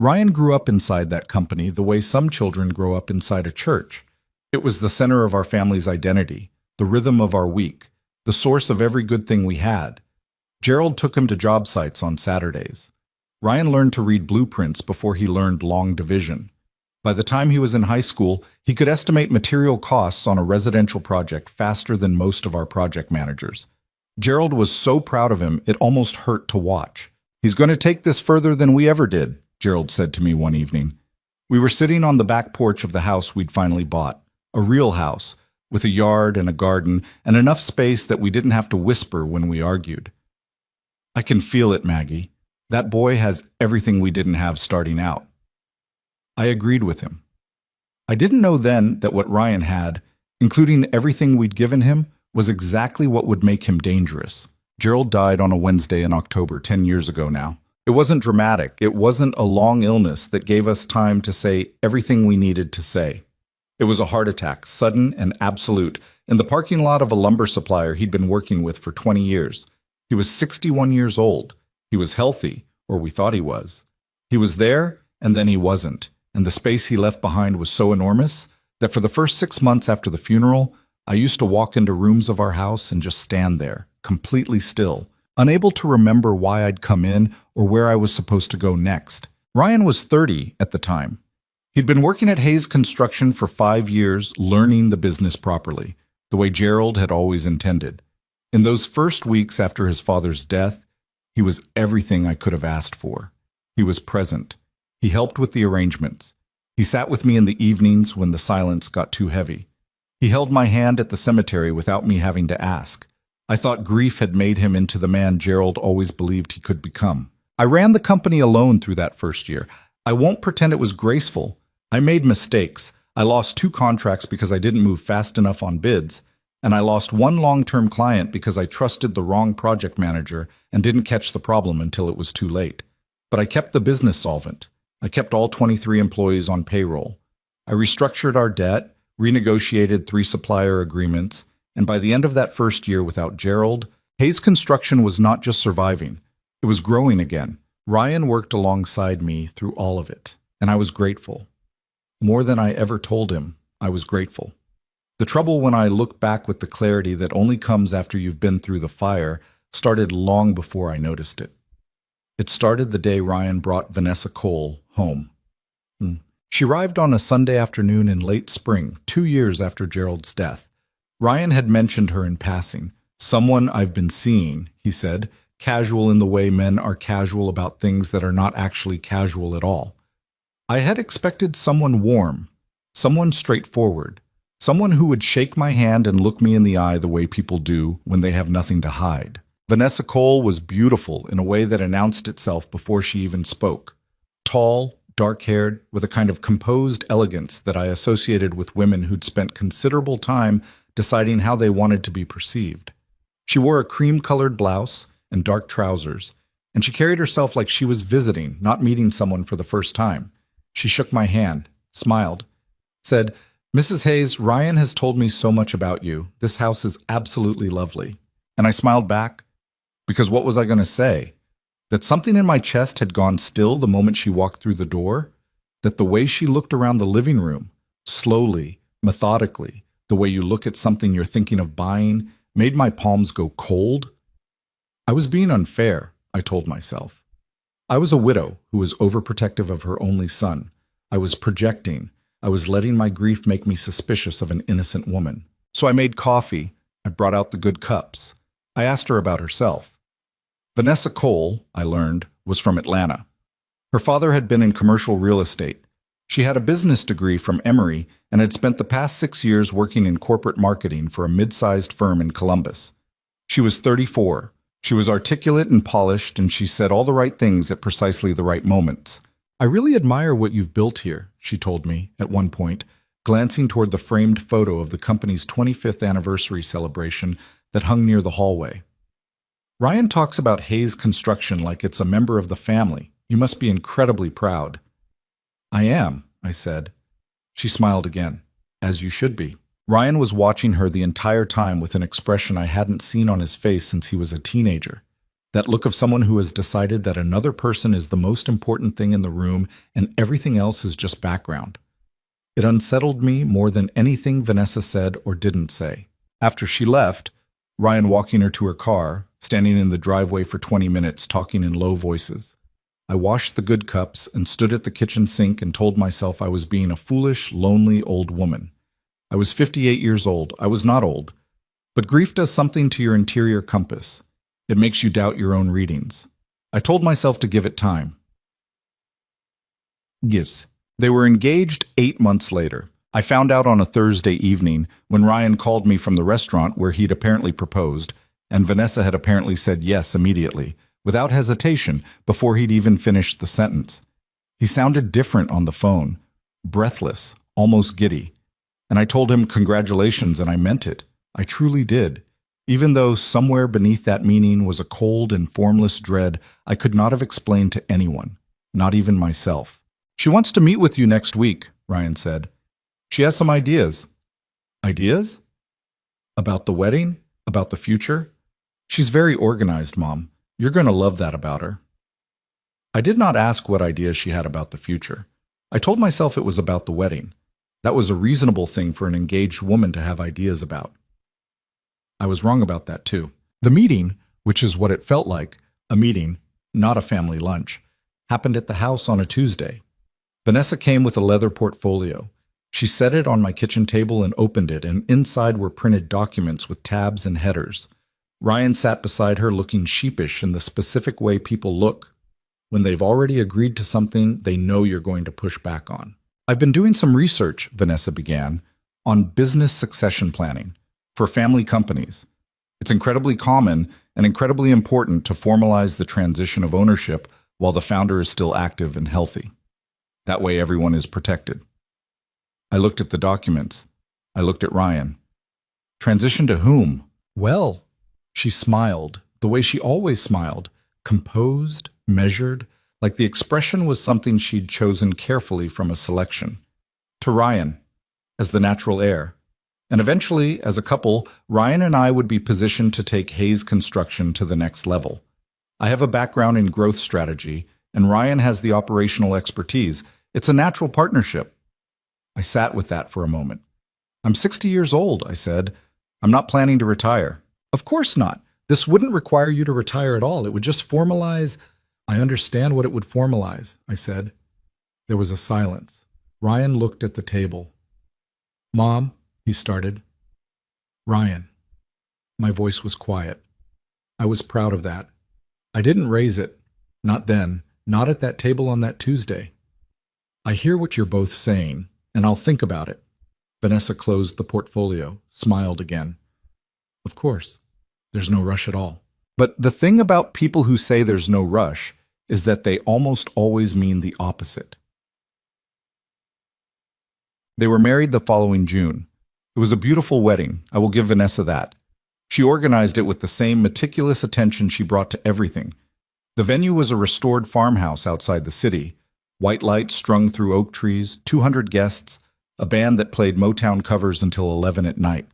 Ryan grew up inside that company the way some children grow up inside a church. It was the center of our family's identity, the rhythm of our week, the source of every good thing we had. Gerald took him to job sites on Saturdays. Ryan learned to read blueprints before he learned long division. By the time he was in high school, he could estimate material costs on a residential project faster than most of our project managers. Gerald was so proud of him, it almost hurt to watch. "He's going to take this further than we ever did," Gerald said to me one evening. We were sitting on the back porch of the house we'd finally bought, a real house, with a yard and a garden and enough space that we didn't have to whisper when we argued. "I can feel it, Maggie. That boy has everything we didn't have starting out." I agreed with him. I didn't know then that what Ryan had, including everything we'd given him, was exactly what would make him dangerous. Gerald died on a Wednesday in October, 10 years ago now. It wasn't dramatic. It wasn't a long illness that gave us time to say everything we needed to say. It was a heart attack, sudden and absolute, in the parking lot of a lumber supplier he'd been working with for 20 years. He was 61 years old. He was healthy, or we thought he was. He was there, and then he wasn't, and the space he left behind was so enormous that for the first 6 months after the funeral, I used to walk into rooms of our house and just stand there, completely still, unable to remember why I'd come in or where I was supposed to go next. Ryan was 30 at the time. He'd been working at Hayes Construction for 5 years, learning the business properly, the way Gerald had always intended. In those first weeks after his father's death, he was everything I could have asked for. He was present. He helped with the arrangements. He sat with me in the evenings when the silence got too heavy. He held my hand at the cemetery without me having to ask. I thought grief had made him into the man Gerald always believed he could become. I ran the company alone through that first year. I won't pretend it was graceful. I made mistakes. I lost 2 contracts because I didn't move fast enough on bids, and I lost 1 long-term client because I trusted the wrong project manager and didn't catch the problem until it was too late. But I kept the business solvent. I kept all 23 employees on payroll. I restructured our debt, renegotiated 3 supplier agreements, and by the end of that first year without Gerald, Hayes Construction was not just surviving, it was growing again. Ryan worked alongside me through all of it, and I was grateful. More than I ever told him, I was grateful. The trouble when I look back with the clarity that only comes after you've been through the fire started long before I noticed it. It started the day Ryan brought Vanessa Cole home. She arrived on a Sunday afternoon in late spring, 2 years after Gerald's death. Ryan had mentioned her in passing. "Someone I've been seeing," he said, casual in the way men are casual about things that are not actually casual at all. I had expected someone warm, someone straightforward, someone who would shake my hand and look me in the eye the way people do when they have nothing to hide. Vanessa Cole was beautiful in a way that announced itself before she even spoke. Tall, dark-haired, with a kind of composed elegance that I associated with women who'd spent considerable time deciding how they wanted to be perceived. She wore a cream-colored blouse and dark trousers, and she carried herself like she was visiting, not meeting someone for the first time. She shook my hand, smiled, said, "Mrs. Hayes, Ryan has told me so much about you. This house is absolutely lovely." And I smiled back, because what was I going to say? That something in my chest had gone still the moment she walked through the door? That the way she looked around the living room, slowly, methodically, the way you look at something you're thinking of buying, made my palms go cold? I was being unfair, I told myself. I was a widow who was overprotective of her only son. I was projecting. I was letting my grief make me suspicious of an innocent woman. So I made coffee. I brought out the good cups. I asked her about herself. Vanessa Cole, I learned, was from Atlanta. Her father had been in commercial real estate. She had a business degree from Emory and had spent the past 6 years working in corporate marketing for a mid-sized firm in Columbus. She was 34. She was articulate and polished, and she said all the right things at precisely the right moments. "I really admire what you've built here," she told me at one point, glancing toward the framed photo of the company's 25th anniversary celebration that hung near the hallway. "Ryan talks about Hayes Construction like it's a member of the family. You must be incredibly proud." "I am," I said. She smiled again. "As you should be." Ryan was watching her the entire time with an expression I hadn't seen on his face since he was a teenager. That look of someone who has decided that another person is the most important thing in the room and everything else is just background. It unsettled me more than anything Vanessa said or didn't say. After she left, Ryan walking her to her car, standing in the driveway for 20 minutes talking in low voices. I washed the good cups and stood at the kitchen sink and told myself I was being a foolish, lonely old woman. I was 58 years old. I was not old. But grief does something to your interior compass. It makes you doubt your own readings. I told myself to give it time. Yes. They were engaged 8 months later. I found out on a Thursday evening when Ryan called me from the restaurant where he'd apparently proposed, and Vanessa had apparently said yes immediately, without hesitation, before he'd even finished the sentence. He sounded different on the phone, breathless, almost giddy. And I told him congratulations, and I meant it. I truly did. Even though somewhere beneath that meaning was a cold and formless dread I could not have explained to anyone, not even myself. She wants to meet with you next week, Ryan said. She has some ideas. Ideas? About the wedding? About the future? She's very organized, Mom. You're going to love that about her. I did not ask what ideas she had about the future. I told myself it was about the wedding. That was a reasonable thing for an engaged woman to have ideas about. I was wrong about that too. The meeting, which is what it felt like, a meeting, not a family lunch, happened at the house on a Tuesday. Vanessa came with a leather portfolio. She set it on my kitchen table and opened it, and inside were printed documents with tabs and headers. Ryan sat beside her looking sheepish in the specific way people look when they've already agreed to something they know you're going to push back on. I've been doing some research, Vanessa began, on business succession planning for family companies. It's incredibly common and incredibly important to formalize the transition of ownership while the founder is still active and healthy. That way everyone is protected. I looked at the documents. I looked at Ryan. Transition to whom? Well, she smiled, the way she always smiled, composed, measured, like the expression was something she'd chosen carefully from a selection. To Ryan, as the natural heir. And eventually, as a couple, Ryan and I would be positioned to take Hayes Construction to the next level. I have a background in growth strategy, and Ryan has the operational expertise. It's a natural partnership. I sat with that for a moment. I'm 60 years old, I said. I'm not planning to retire. Of course not. This wouldn't require you to retire at all. It would just formalize. I understand what it would formalize, I said. There was a silence. Ryan looked at the table. Mom, he started. Ryan. My voice was quiet. I was proud of that. I didn't raise it. Not then. Not at that table on that Tuesday. I hear what you're both saying, and I'll think about it. Vanessa closed the portfolio, smiled again. Of course. There's no rush at all. But the thing about people who say there's no rush is that they almost always mean the opposite. They were married the following June. It was a beautiful wedding. I will give Vanessa that. She organized it with the same meticulous attention she brought to everything. The venue was a restored farmhouse outside the city. White lights strung through oak trees, 200 guests, a band that played Motown covers until 11 at night.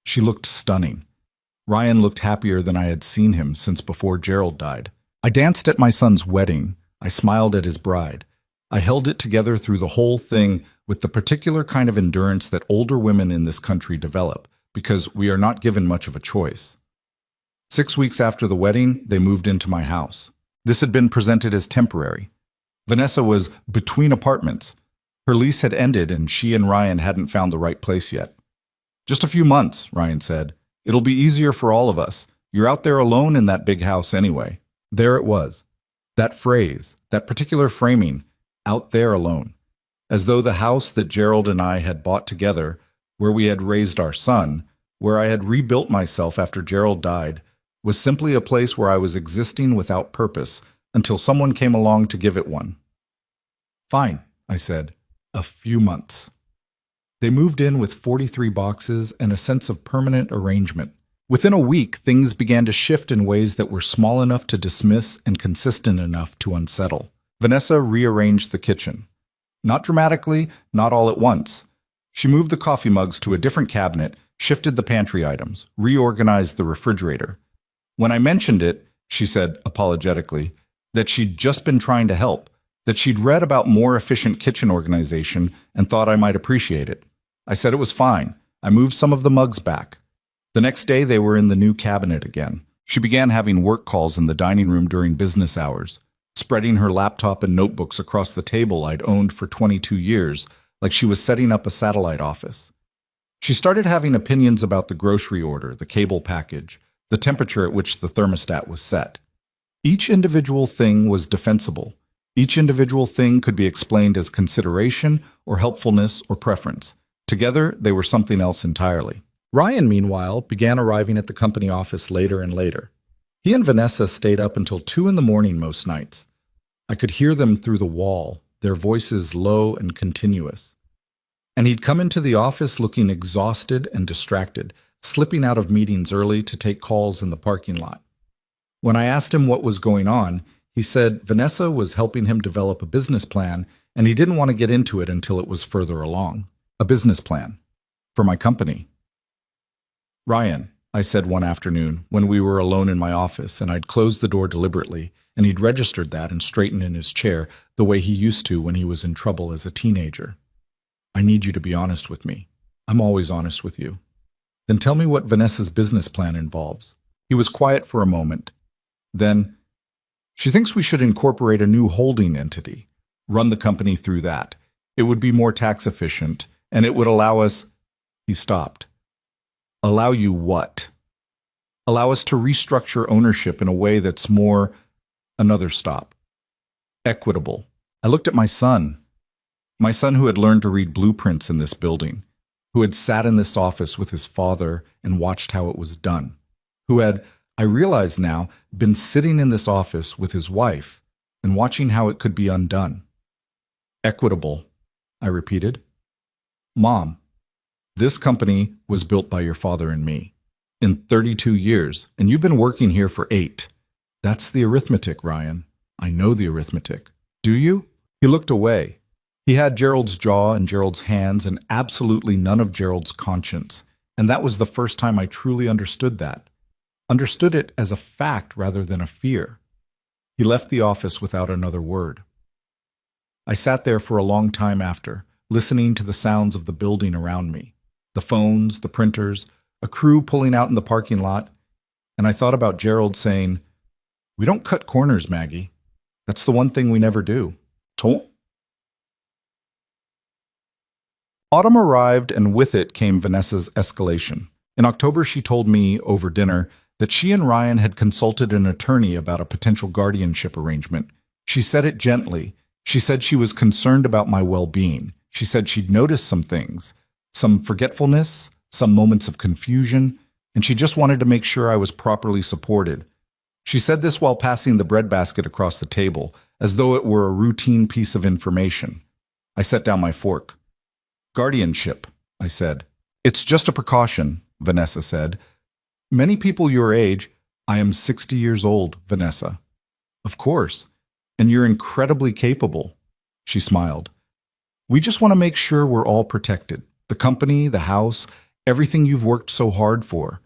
She looked stunning. Ryan looked happier than I had seen him since before Gerald died. I danced at my son's wedding. I smiled at his bride. I held it together through the whole thing with the particular kind of endurance that older women in this country develop, because we are not given much of a choice. 6 weeks after the wedding, they moved into my house. This had been presented as temporary. Vanessa was between apartments. Her lease had ended and she and Ryan hadn't found the right place yet. Just a few months, Ryan said. It'll be easier for all of us. You're out there alone in that big house anyway. There it was. That phrase, that particular framing, out there alone. As though the house that Gerald and I had bought together, where we had raised our son, where I had rebuilt myself after Gerald died, was simply a place where I was existing without purpose until someone came along to give it one. Fine, I said. A few months. They moved in with 43 boxes and a sense of permanent arrangement. Within a week, things began to shift in ways that were small enough to dismiss and consistent enough to unsettle. Vanessa rearranged the kitchen. Not dramatically, not all at once. She moved the coffee mugs to a different cabinet, shifted the pantry items, reorganized the refrigerator. When I mentioned it, she said apologetically, that she'd just been trying to help, that she'd read about more efficient kitchen organization and thought I might appreciate it. I said it was fine. I moved some of the mugs back. The next day, they were in the new cabinet again. She began having work calls in the dining room during business hours, spreading her laptop and notebooks across the table I'd owned for 22 years, like she was setting up a satellite office. She started having opinions about the grocery order, the cable package, the temperature at which the thermostat was set. Each individual thing was defensible. Each individual thing could be explained as consideration or helpfulness or preference. Together, they were something else entirely. Ryan, meanwhile, began arriving at the company office later and later. He and Vanessa stayed up until 2 in the morning most nights. I could hear them through the wall, their voices low and continuous. And he'd come into the office looking exhausted and distracted, slipping out of meetings early to take calls in the parking lot. When I asked him what was going on, he said Vanessa was helping him develop a business plan, and he didn't want to get into it until it was further along. A business plan. For my company. Ryan, I said one afternoon when we were alone in my office and I'd closed the door deliberately, and he'd registered that and straightened in his chair the way he used to when he was in trouble as a teenager. I need you to be honest with me. I'm always honest with you. Then tell me what Vanessa's business plan involves. He was quiet for a moment. Then, she thinks we should incorporate a new holding entity, run the company through that. It would be more tax efficient, and it would allow us... He stopped. Allow you what? Allow us to restructure ownership in a way that's more... Another stop. Equitable. I looked at my son who had learned to read blueprints in this building, who had sat in this office with his father and watched how it was done, who had, I realize now, been sitting in this office with his wife and watching how it could be undone. Equitable, I repeated. Mom, this company was built by your father and me in 32 years, and you've been working here for 8. That's the arithmetic, Ryan. I know the arithmetic. Do you? He looked away. He had Gerald's jaw and Gerald's hands and absolutely none of Gerald's conscience, and that was the first time I truly understood that. Understood it as a fact rather than a fear. He left the office without another word. I sat there for a long time after, listening to the sounds of the building around me, the phones, the printers, a crew pulling out in the parking lot, and I thought about Gerald saying, "We don't cut corners, Maggie. That's the one thing we never do." Autumn arrived, and with it came Vanessa's escalation. In October, she told me, over dinner, that she and Ryan had consulted an attorney about a potential guardianship arrangement. She said it gently. She said she was concerned about my well-being. She said she'd noticed some things, some forgetfulness, some moments of confusion, and she just wanted to make sure I was properly supported. She said this while passing the breadbasket across the table, as though it were a routine piece of information. I set down my fork. Guardianship, I said. It's just a precaution, Vanessa said. Many people your age... I am 60 years old, Vanessa. Of course. And you're incredibly capable. She smiled. We just want to make sure we're all protected. The company, the house, everything you've worked so hard for.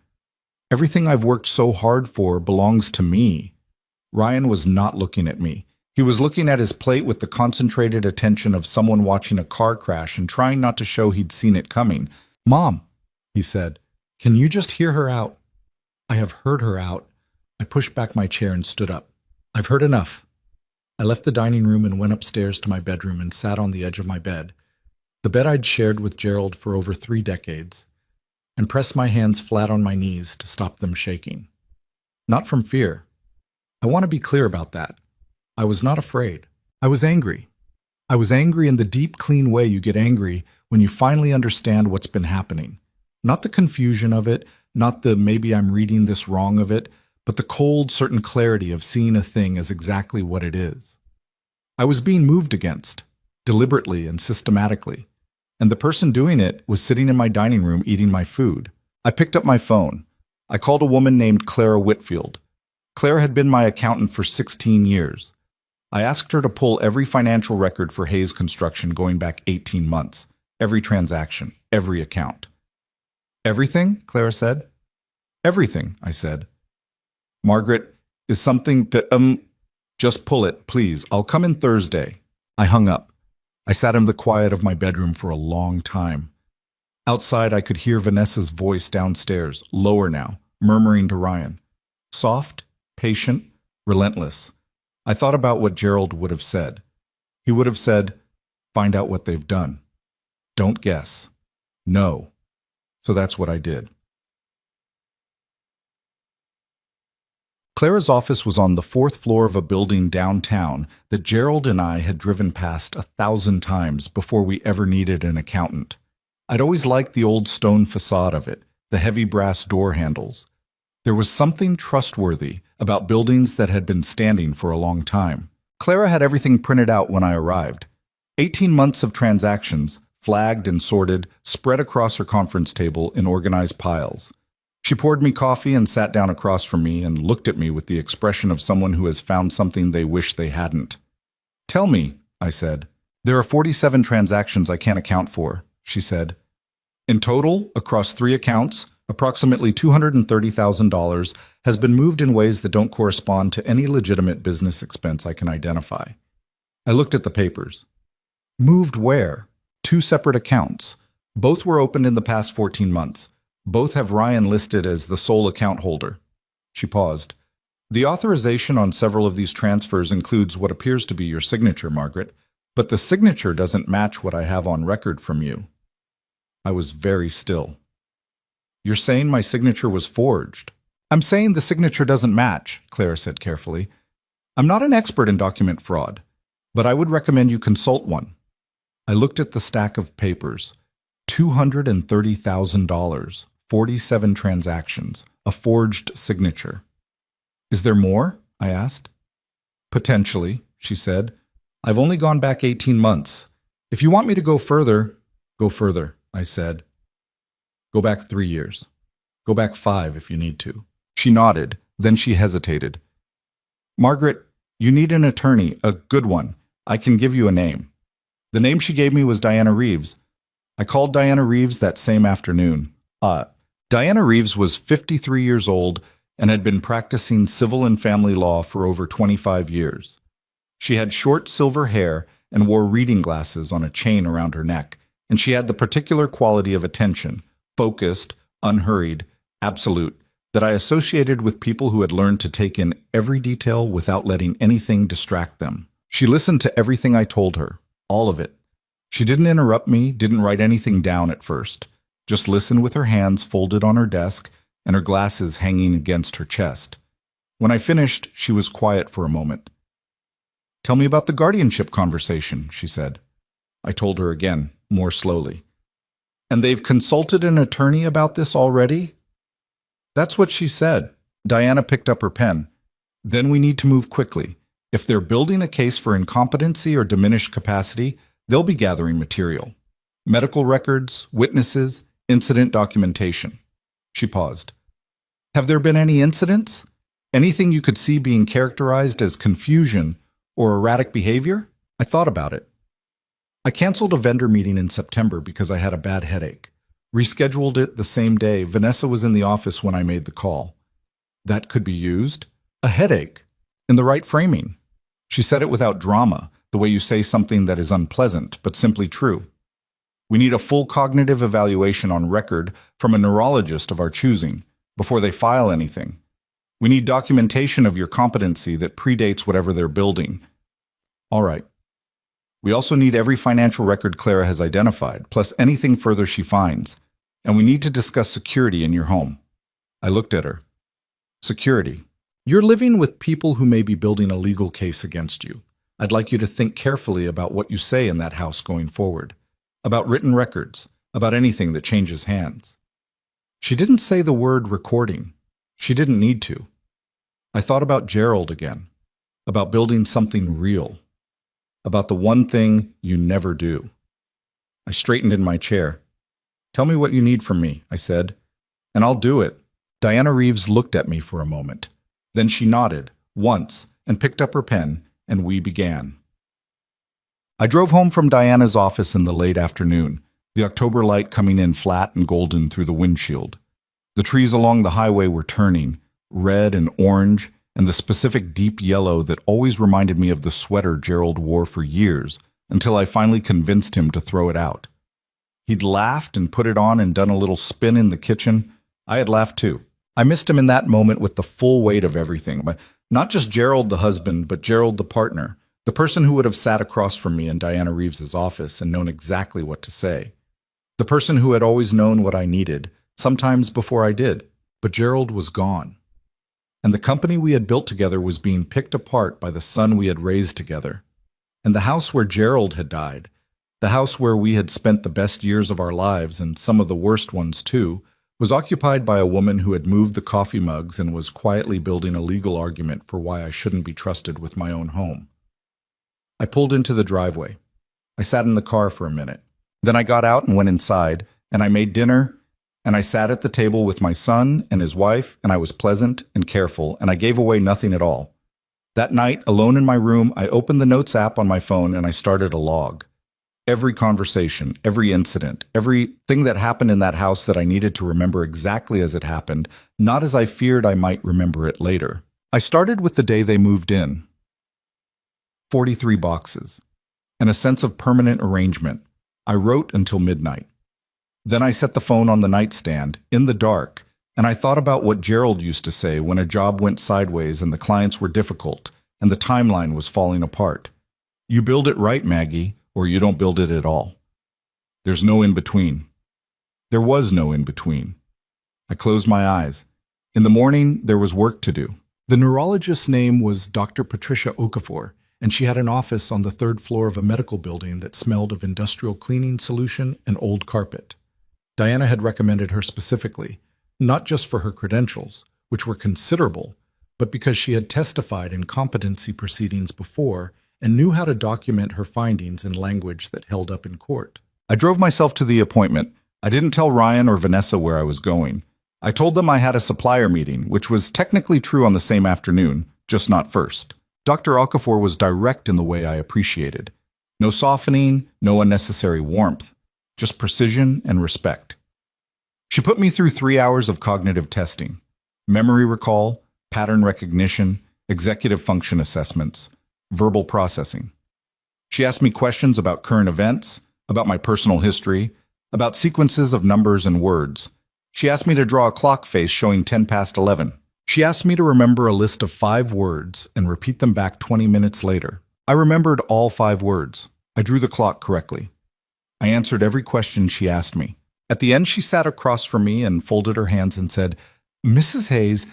Everything I've worked so hard for belongs to me. Ryan was not looking at me. He was looking at his plate with the concentrated attention of someone watching a car crash and trying not to show he'd seen it coming. Mom, he said, can you just hear her out? I have heard her out. I pushed back my chair and stood up. I've heard enough. I left the dining room and went upstairs to my bedroom and sat on the edge of my bed, the bed I'd shared with Gerald for over 3 decades, and pressed my hands flat on my knees to stop them shaking. Not from fear. I want to be clear about that. I was not afraid. I was angry. I was angry in the deep, clean way you get angry when you finally understand what's been happening. Not the confusion of it, not the maybe I'm reading this wrong of it, but the cold, certain clarity of seeing a thing as exactly what it is. I was being moved against, deliberately and systematically, and the person doing it was sitting in my dining room eating my food. I picked up my phone. I called a woman named Clara Whitfield. Clara had been my accountant for 16 years. I asked her to pull every financial record for Hayes Construction going back 18 months, every transaction, every account. Everything? Clara said. Everything, I said. Margaret, Is something that, just pull it, please. I'll come in Thursday. I hung up. I sat in the quiet of my bedroom for a long time. Outside, I could hear Vanessa's voice downstairs, lower now, murmuring to Ryan. Soft, patient, relentless. I thought about what Gerald would have said. He would have said, find out what they've done. Don't guess. No. So that's what I did. Clara's office was on the fourth floor of a building downtown that Gerald and I had driven past 1,000 times before we ever needed an accountant. I'd always liked the old stone facade of it, the heavy brass door handles. There was something trustworthy about buildings that had been standing for a long time. Clara had everything printed out when I arrived. 18 months of transactions, flagged and sorted, spread across her conference table in organized piles. She poured me coffee and sat down across from me and looked at me with the expression of someone who has found something they wish they hadn't. Tell me, I said. There are 47 transactions I can't account for, she said. In total, across 3 accounts, approximately $230,000 has been moved in ways that don't correspond to any legitimate business expense I can identify. I looked at the papers. Moved where? 2 separate accounts. Both were opened in the past 14 months. Both have Ryan listed as the sole account holder. She paused. The authorization on several of these transfers includes what appears to be your signature, Margaret, but the signature doesn't match what I have on record from you. I was very still. You're saying my signature was forged? I'm saying the signature doesn't match, Clara said carefully. I'm not an expert in document fraud, but I would recommend you consult one. I looked at the stack of papers. $230,000, 47 transactions, a forged signature. Is there more? I asked. Potentially, she said. I've only gone back 18 months. If you want me to go further, I said. Go back 3 years. Go back 5 if you need to. She nodded, then she hesitated. Margaret, you need an attorney, a good one. I can give you a name. The name she gave me was Diana Reeves. I called Diana Reeves that same afternoon. Diana Reeves was 53 years old and had been practicing civil and family law for over 25 years. She had short silver hair and wore reading glasses on a chain around her neck, and she had the particular quality of attention, focused, unhurried, absolute, that I associated with people who had learned to take in every detail without letting anything distract them. She listened to everything I told her, all of it. She didn't interrupt me, didn't write anything down at first, just listened with her hands folded on her desk and her glasses hanging against her chest. When I finished, she was quiet for a moment. Tell me about the guardianship conversation, she said. I told her again, more slowly. And they've consulted an attorney about this already? That's what she said. Diana picked up her pen. Then we need to move quickly. If they're building a case for incompetency or diminished capacity, they'll be gathering material. Medical records, witnesses, incident documentation. She paused. Have there been any incidents? Anything you could see being characterized as confusion or erratic behavior? I thought about it. I canceled a vendor meeting in September because I had a bad headache. Rescheduled it the same day. Vanessa was in the office when I made the call. That could be used. A headache. In the right framing. She said it without drama, the way you say something that is unpleasant, but simply true. We need a full cognitive evaluation on record from a neurologist of our choosing, before they file anything. We need documentation of your competency that predates whatever they're building. All right. We also need every financial record Clara has identified, plus anything further she finds. And we need to discuss security in your home. I looked at her. Security. You're living with people who may be building a legal case against you. I'd like you to think carefully about what you say in that house going forward. About written records. About anything that changes hands. She didn't say the word recording. She didn't need to. I thought about Gerald again. About building something real. About the one thing you never do. I straightened in my chair. Tell me what you need from me, I said, and I'll do it. Diana Reeves looked at me for a moment. Then she nodded, once, and picked up her pen, and we began. I drove home from Diana's office in the late afternoon, the October light coming in flat and golden through the windshield. The trees along the highway were turning, red and orange, and the specific deep yellow that always reminded me of the sweater Gerald wore for years, until I finally convinced him to throw it out. He'd laughed and put it on and done a little spin in the kitchen. I had laughed too. I missed him in that moment with the full weight of everything, but not just Gerald the husband, but Gerald the partner, the person who would have sat across from me in Diana Reeves's office and known exactly what to say. The person who had always known what I needed, sometimes before I did. But Gerald was gone. And the company we had built together was being picked apart by the son we had raised together. And the house where Gerald had died, the house where we had spent the best years of our lives, and some of the worst ones too, was occupied by a woman who had moved the coffee mugs and was quietly building a legal argument for why I shouldn't be trusted with my own home. I pulled into the driveway. I sat in the car for a minute. Then I got out and went inside, and I made dinner, and I sat at the table with my son and his wife, and I was pleasant and careful, and I gave away nothing at all. That night, alone in my room, I opened the Notes app on my phone and I started a log. Every conversation, every incident, everything that happened in that house that I needed to remember exactly as it happened, not as I feared I might remember it later. I started with the day they moved in. 43 boxes. And a sense of permanent arrangement. I wrote until midnight. Then I set the phone on the nightstand, in the dark, and I thought about what Gerald used to say when a job went sideways and the clients were difficult and the timeline was falling apart. You build it right, Maggie, or you don't build it at all. There's no in-between. There was no in-between. I closed my eyes. In the morning, there was work to do. The neurologist's name was Dr. Patricia Okafor, and she had an office on the third floor of a medical building that smelled of industrial cleaning solution and old carpet. Diana had recommended her specifically, not just for her credentials, which were considerable, but because she had testified in competency proceedings before and knew how to document her findings in language that held up in court. I drove myself to the appointment. I didn't tell Ryan or Vanessa where I was going. I told them I had a supplier meeting, which was technically true on the same afternoon, just not first. Dr. Okafor was direct in the way I appreciated. No softening, no unnecessary warmth, just precision and respect. She put me through 3 hours of cognitive testing, memory recall, pattern recognition, executive function assessments, verbal processing. She asked me questions about current events, about my personal history, about sequences of numbers and words. She asked me to draw a clock face showing 10 past 11. She asked me to remember a list of 5 words and repeat them back 20 minutes later. I remembered all 5 words. I drew the clock correctly. I answered every question she asked me. At the end, she sat across from me and folded her hands and said, "Mrs. Hayes,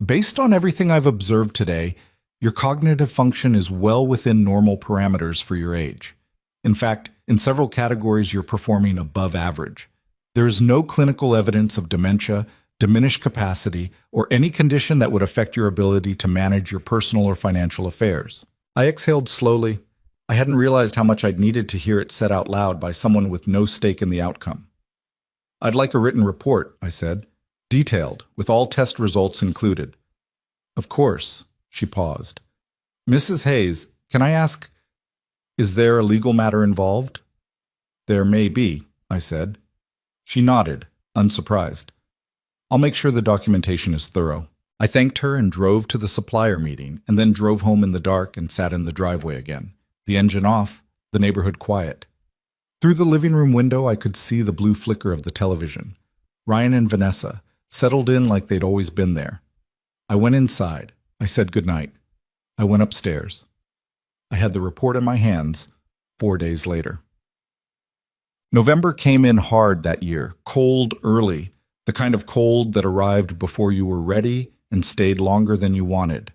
based on everything I've observed today, your cognitive function is well within normal parameters for your age. In fact, in several categories, you're performing above average. There is no clinical evidence of dementia, diminished capacity, or any condition that would affect your ability to manage your personal or financial affairs." I exhaled slowly. I hadn't realized how much I'd needed to hear it said out loud by someone with no stake in the outcome. "I'd like a written report," I said, "detailed, with all test results included." "Of course." She paused. "Mrs. Hayes, can I ask, is there a legal matter involved?" "There may be," I said. She nodded, unsurprised. "I'll make sure the documentation is thorough." I thanked her and drove to the supplier meeting, and then drove home in the dark and sat in the driveway again. The engine off, the neighborhood quiet. Through the living room window, I could see the blue flicker of the television. Ryan and Vanessa, settled in like they'd always been there. I went inside. I said goodnight. I went upstairs. I had the report in my hands 4 days later. November came in hard that year, cold early, the kind of cold that arrived before you were ready and stayed longer than you wanted.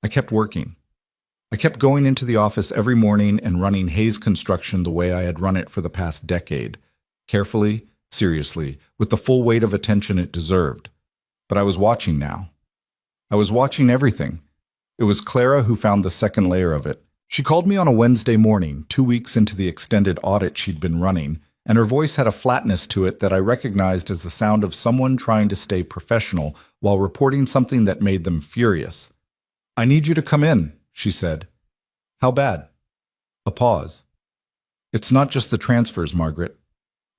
I kept working. I kept going into the office every morning and running Hayes Construction the way I had run it for the past decade, carefully, seriously, with the full weight of attention it deserved. But I was watching now. I was watching everything. It was Clara who found the second layer of it. She called me on a Wednesday morning, 2 weeks into the extended audit she'd been running, and her voice had a flatness to it that I recognized as the sound of someone trying to stay professional while reporting something that made them furious. "I need you to come in," she said. "How bad?" A pause. "It's not just the transfers, Margaret."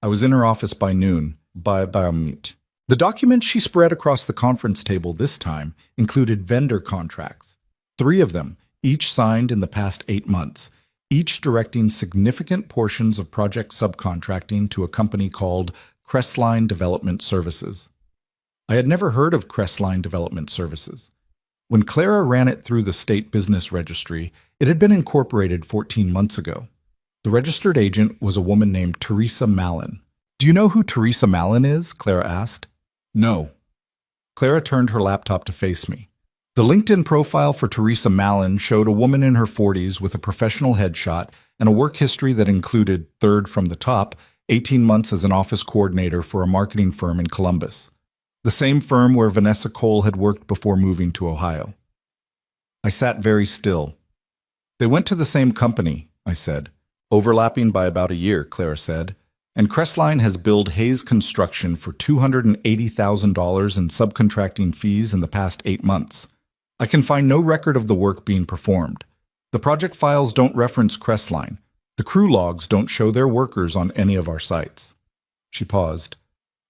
I was in her office by noon, by meet. The documents she spread across the conference table this time included vendor contracts, 3 of them, each signed in the past 8 months, each directing significant portions of project subcontracting to a company called Crestline Development Services. I had never heard of Crestline Development Services. When Clara ran it through the state business registry, it had been incorporated 14 months ago. The registered agent was a woman named Teresa Mallon. "Do you know who Teresa Mallon is?" Clara asked. "No." Clara turned her laptop to face me. The LinkedIn profile for Teresa Mallon showed a woman in her 40s with a professional headshot and a work history that included, third from the top, 18 months as an office coordinator for a marketing firm in Columbus, the same firm where Vanessa Cole had worked before moving to Ohio. I sat very still. "They went to the same company," I said. "Overlapping by about a year," Clara said. "And Crestline has billed Hayes Construction for $280,000 in subcontracting fees in the past 8 months. I can find no record of the work being performed. The project files don't reference Crestline. The crew logs don't show their workers on any of our sites." She paused.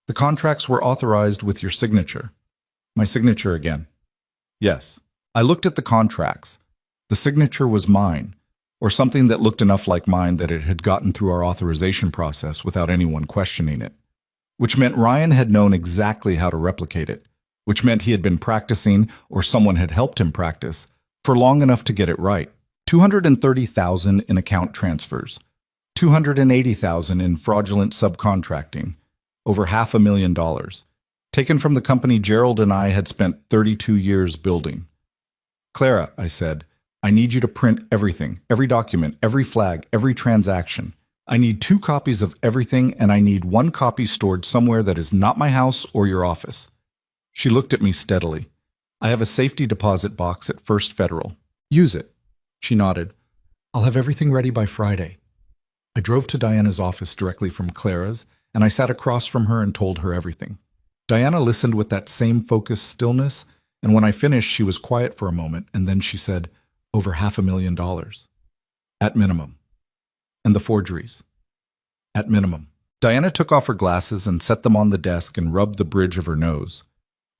"The contracts were authorized with your signature." My signature again. Yes. I looked at the contracts. The signature was mine, or something that looked enough like mine that it had gotten through our authorization process without anyone questioning it. Which meant Ryan had known exactly how to replicate it. Which meant he had been practicing, or someone had helped him practice, for long enough to get it right. $230,000 in account transfers. $280,000 in fraudulent subcontracting. Over $500,000. Taken from the company Gerald and I had spent 32 years building. "Clara," I said, "I need you to print everything, every document, every flag, every transaction. I need 2 copies of everything, and I need 1 copy stored somewhere that is not my house or your office." She looked at me steadily. "I have a safety deposit box at First Federal. Use it." She nodded. "I'll have everything ready by Friday." I drove to Diana's office directly from Clara's, and I sat across from her and told her everything. Diana listened with that same focused stillness, and when I finished, she was quiet for a moment, and then she said, "Over $500,000. At minimum. And the forgeries. At minimum." Diana took off her glasses and set them on the desk and rubbed the bridge of her nose.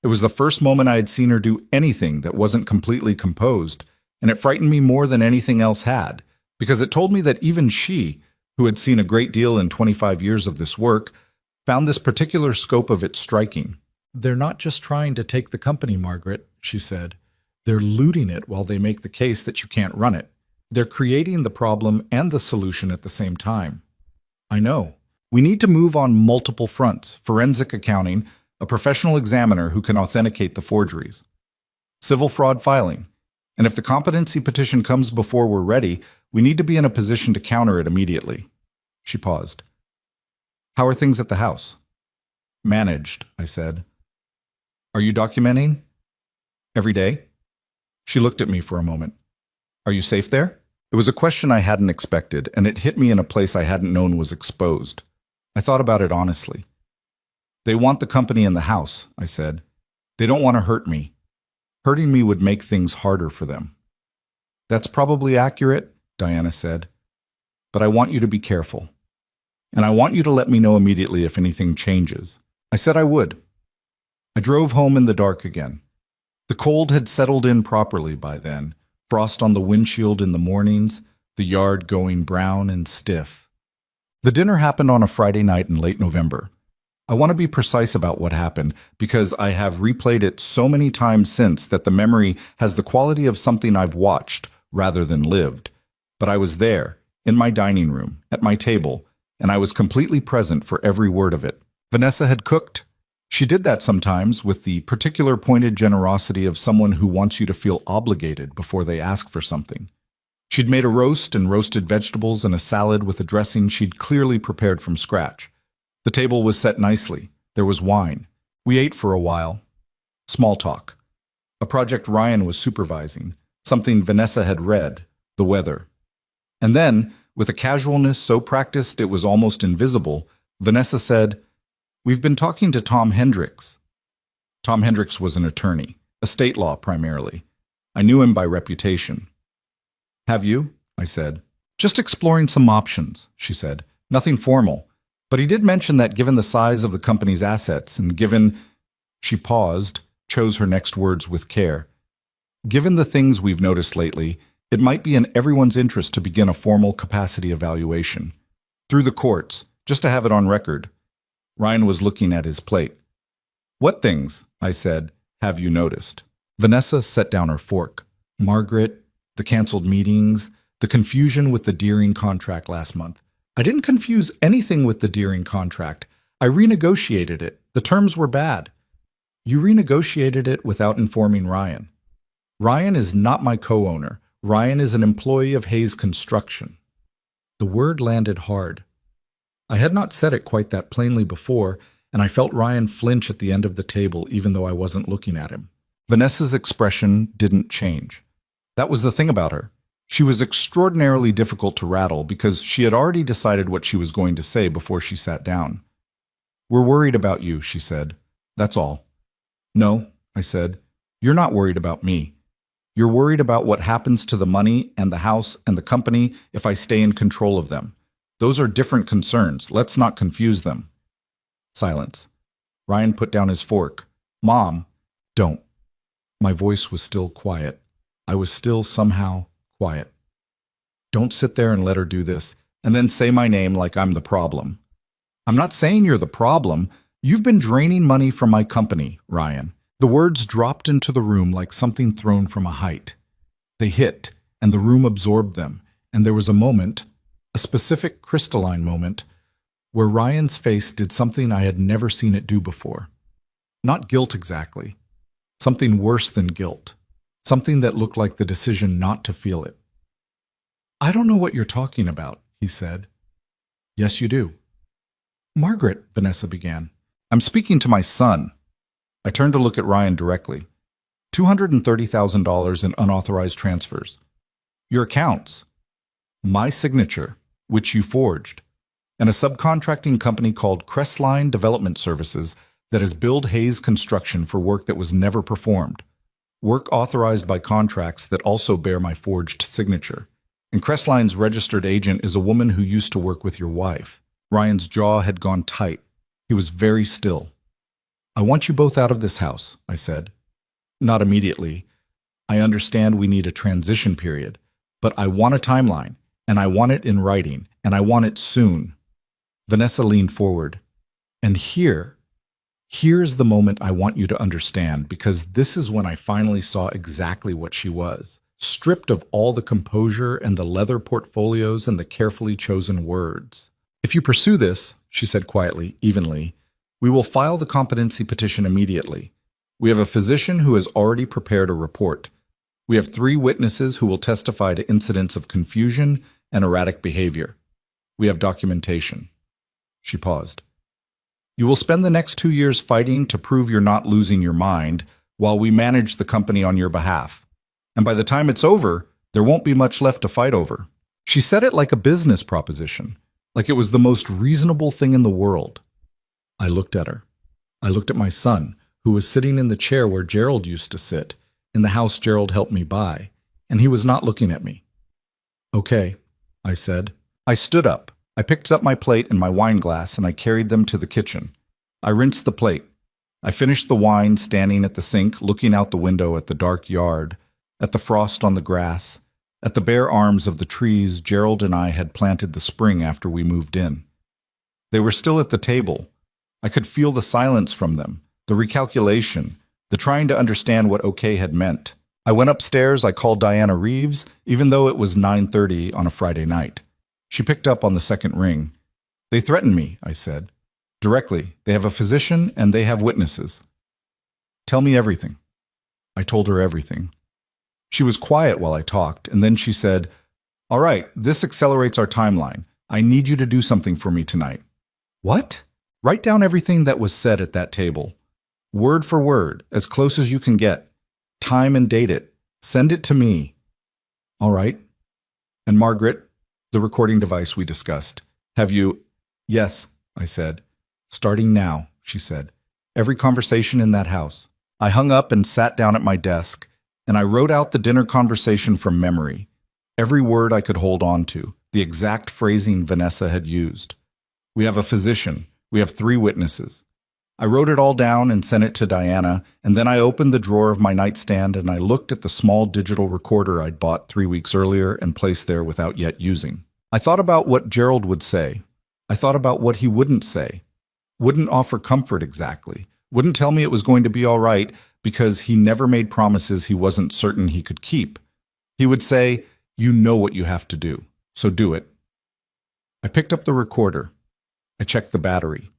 It was the first moment I had seen her do anything that wasn't completely composed, and it frightened me more than anything else had, because it told me that even she, who had seen a great deal in 25 years of this work, found this particular scope of it striking. "They're not just trying to take the company, Margaret," she said. "They're looting it while they make the case that you can't run it. They're creating the problem and the solution at the same time." "I know. We need to move on multiple fronts: forensic accounting, a professional examiner who can authenticate the forgeries, civil fraud filing, and if the competency petition comes before we're ready, we need to be in a position to counter it immediately." She paused. "How are things at the house?" "Managed," I said. "Are you documenting?" "Every day?" She looked at me for a moment. "Are you safe there?" It was a question I hadn't expected, and it hit me in a place I hadn't known was exposed. I thought about it honestly. "They want the company in the house," I said. "They don't want to hurt me. Hurting me would make things harder for them." "That's probably accurate," Diana said. "But I want you to be careful. And I want you to let me know immediately if anything changes." I said I would. I drove home in the dark again. The cold had settled in properly by then, frost on the windshield in the mornings, the yard going brown and stiff. The dinner happened on a Friday night in late November. I want to be precise about what happened because I have replayed it so many times since that the memory has the quality of something I've watched rather than lived. But I was there, in my dining room, at my table, and I was completely present for every word of it. Vanessa had cooked. She did that sometimes with the particular pointed generosity of someone who wants you to feel obligated before they ask for something. She'd made a roast and roasted vegetables and a salad with a dressing she'd clearly prepared from scratch. The table was set nicely. There was wine. We ate for a while. Small talk. A project Ryan was supervising, something Vanessa had read, the weather. And then, with a casualness so practiced it was almost invisible, Vanessa said, "We've been talking to Tom Hendricks." Tom Hendricks was an attorney, estate law primarily. I knew him by reputation. "Have you?" I said. "Just exploring some options," she said. "Nothing formal. But he did mention that given the size of the company's assets and given She paused, chose her next words with care. Given the things we've noticed lately, it might be in everyone's interest to begin a formal capacity evaluation. Through the courts, just to have it on record. Ryan was looking at his plate. What things, I said, have you noticed? Vanessa set down her fork. Margaret, the canceled meetings, the confusion with the Deering contract last month. I didn't confuse anything with the Deering contract. I renegotiated it. The terms were bad. You renegotiated it without informing Ryan. Ryan is not my co-owner. Ryan is an employee of Hayes Construction. The word landed hard. I had not said it quite that plainly before, and I felt Ryan flinch at the end of the table even though I wasn't looking at him. Vanessa's expression didn't change. That was the thing about her. She was extraordinarily difficult to rattle because she had already decided what she was going to say before she sat down. We're worried about you, she said. That's all. No, I said. You're not worried about me. You're worried about what happens to the money and the house and the company if I stay in control of them. Those are different concerns. Let's not confuse them. Silence. Ryan put down his fork. Mom, don't. My voice was still quiet. I was still somehow quiet. Don't sit there and let her do this, and then say my name like I'm the problem. I'm not saying you're the problem. You've been draining money from my company, Ryan. The words dropped into the room like something thrown from a height. They hit, and the room absorbed them, and there was a moment, a specific crystalline moment, where Ryan's face did something I had never seen it do before. Not guilt exactly. Something worse than guilt. Something that looked like the decision not to feel it. I don't know what you're talking about, he said. Yes, you do. Margaret, Vanessa began. I'm speaking to my son. I turned to look at Ryan directly. $230,000 in unauthorized transfers. Your accounts. My signature, which you forged. And a subcontracting company called Crestline Development Services that has billed Hayes Construction for work that was never performed. Work authorized by contracts that also bear my forged signature. And Crestline's registered agent is a woman who used to work with your wife. Ryan's jaw had gone tight. He was very still. I want you both out of this house, I said. Not immediately. I understand we need a transition period, but I want a timeline, and I want it in writing, and I want it soon. Vanessa leaned forward. And here's the moment I want you to understand, because this is when I finally saw exactly what she was, stripped of all the composure and the leather portfolios and the carefully chosen words. If you pursue this, she said quietly, evenly, we will file the competency petition immediately. We have a physician who has already prepared a report. We have 3 witnesses who will testify to incidents of confusion and erratic behavior. We have documentation. She paused. You will spend the next 2 years fighting to prove you're not losing your mind while we manage the company on your behalf. And by the time it's over, there won't be much left to fight over. She said it like a business proposition, like it was the most reasonable thing in the world. I looked at her. I looked at my son, who was sitting in the chair where Gerald used to sit, in the house Gerald helped me buy, and he was not looking at me. Okay, I said. I stood up. I picked up my plate and my wine glass and I carried them to the kitchen. I rinsed the plate. I finished the wine standing at the sink, looking out the window at the dark yard, at the frost on the grass, at the bare arms of the trees Gerald and I had planted the spring after we moved in. They were still at the table. I could feel the silence from them, the recalculation, the trying to understand what okay had meant. I went upstairs, I called Diana Reeves, even though it was 9:30 on a Friday night. She picked up on the second ring. They threatened me, I said. Directly, they have a physician and they have witnesses. Tell me everything. I told her everything. She was quiet while I talked, and then she said, All right, this accelerates our timeline. I need you to do something for me tonight. What? Write down everything that was said at that table. Word for word, as close as you can get. Time and date it. Send it to me. All right. And Margaret, the recording device we discussed. Have you? Yes, I said. Starting now, she said. Every conversation in that house. I hung up and sat down at my desk, and I wrote out the dinner conversation from memory. Every word I could hold on to, the exact phrasing Vanessa had used. We have a physician. We have 3 witnesses. I wrote it all down and sent it to Diana, and then I opened the drawer of my nightstand and I looked at the small digital recorder I'd bought 3 weeks earlier and placed there without yet using. I thought about what Gerald would say. I thought about what he wouldn't say. Wouldn't offer comfort exactly. Wouldn't tell me it was going to be all right because he never made promises he wasn't certain he could keep. He would say, "You know what you have to do, so do it." I picked up the recorder. I checked the battery.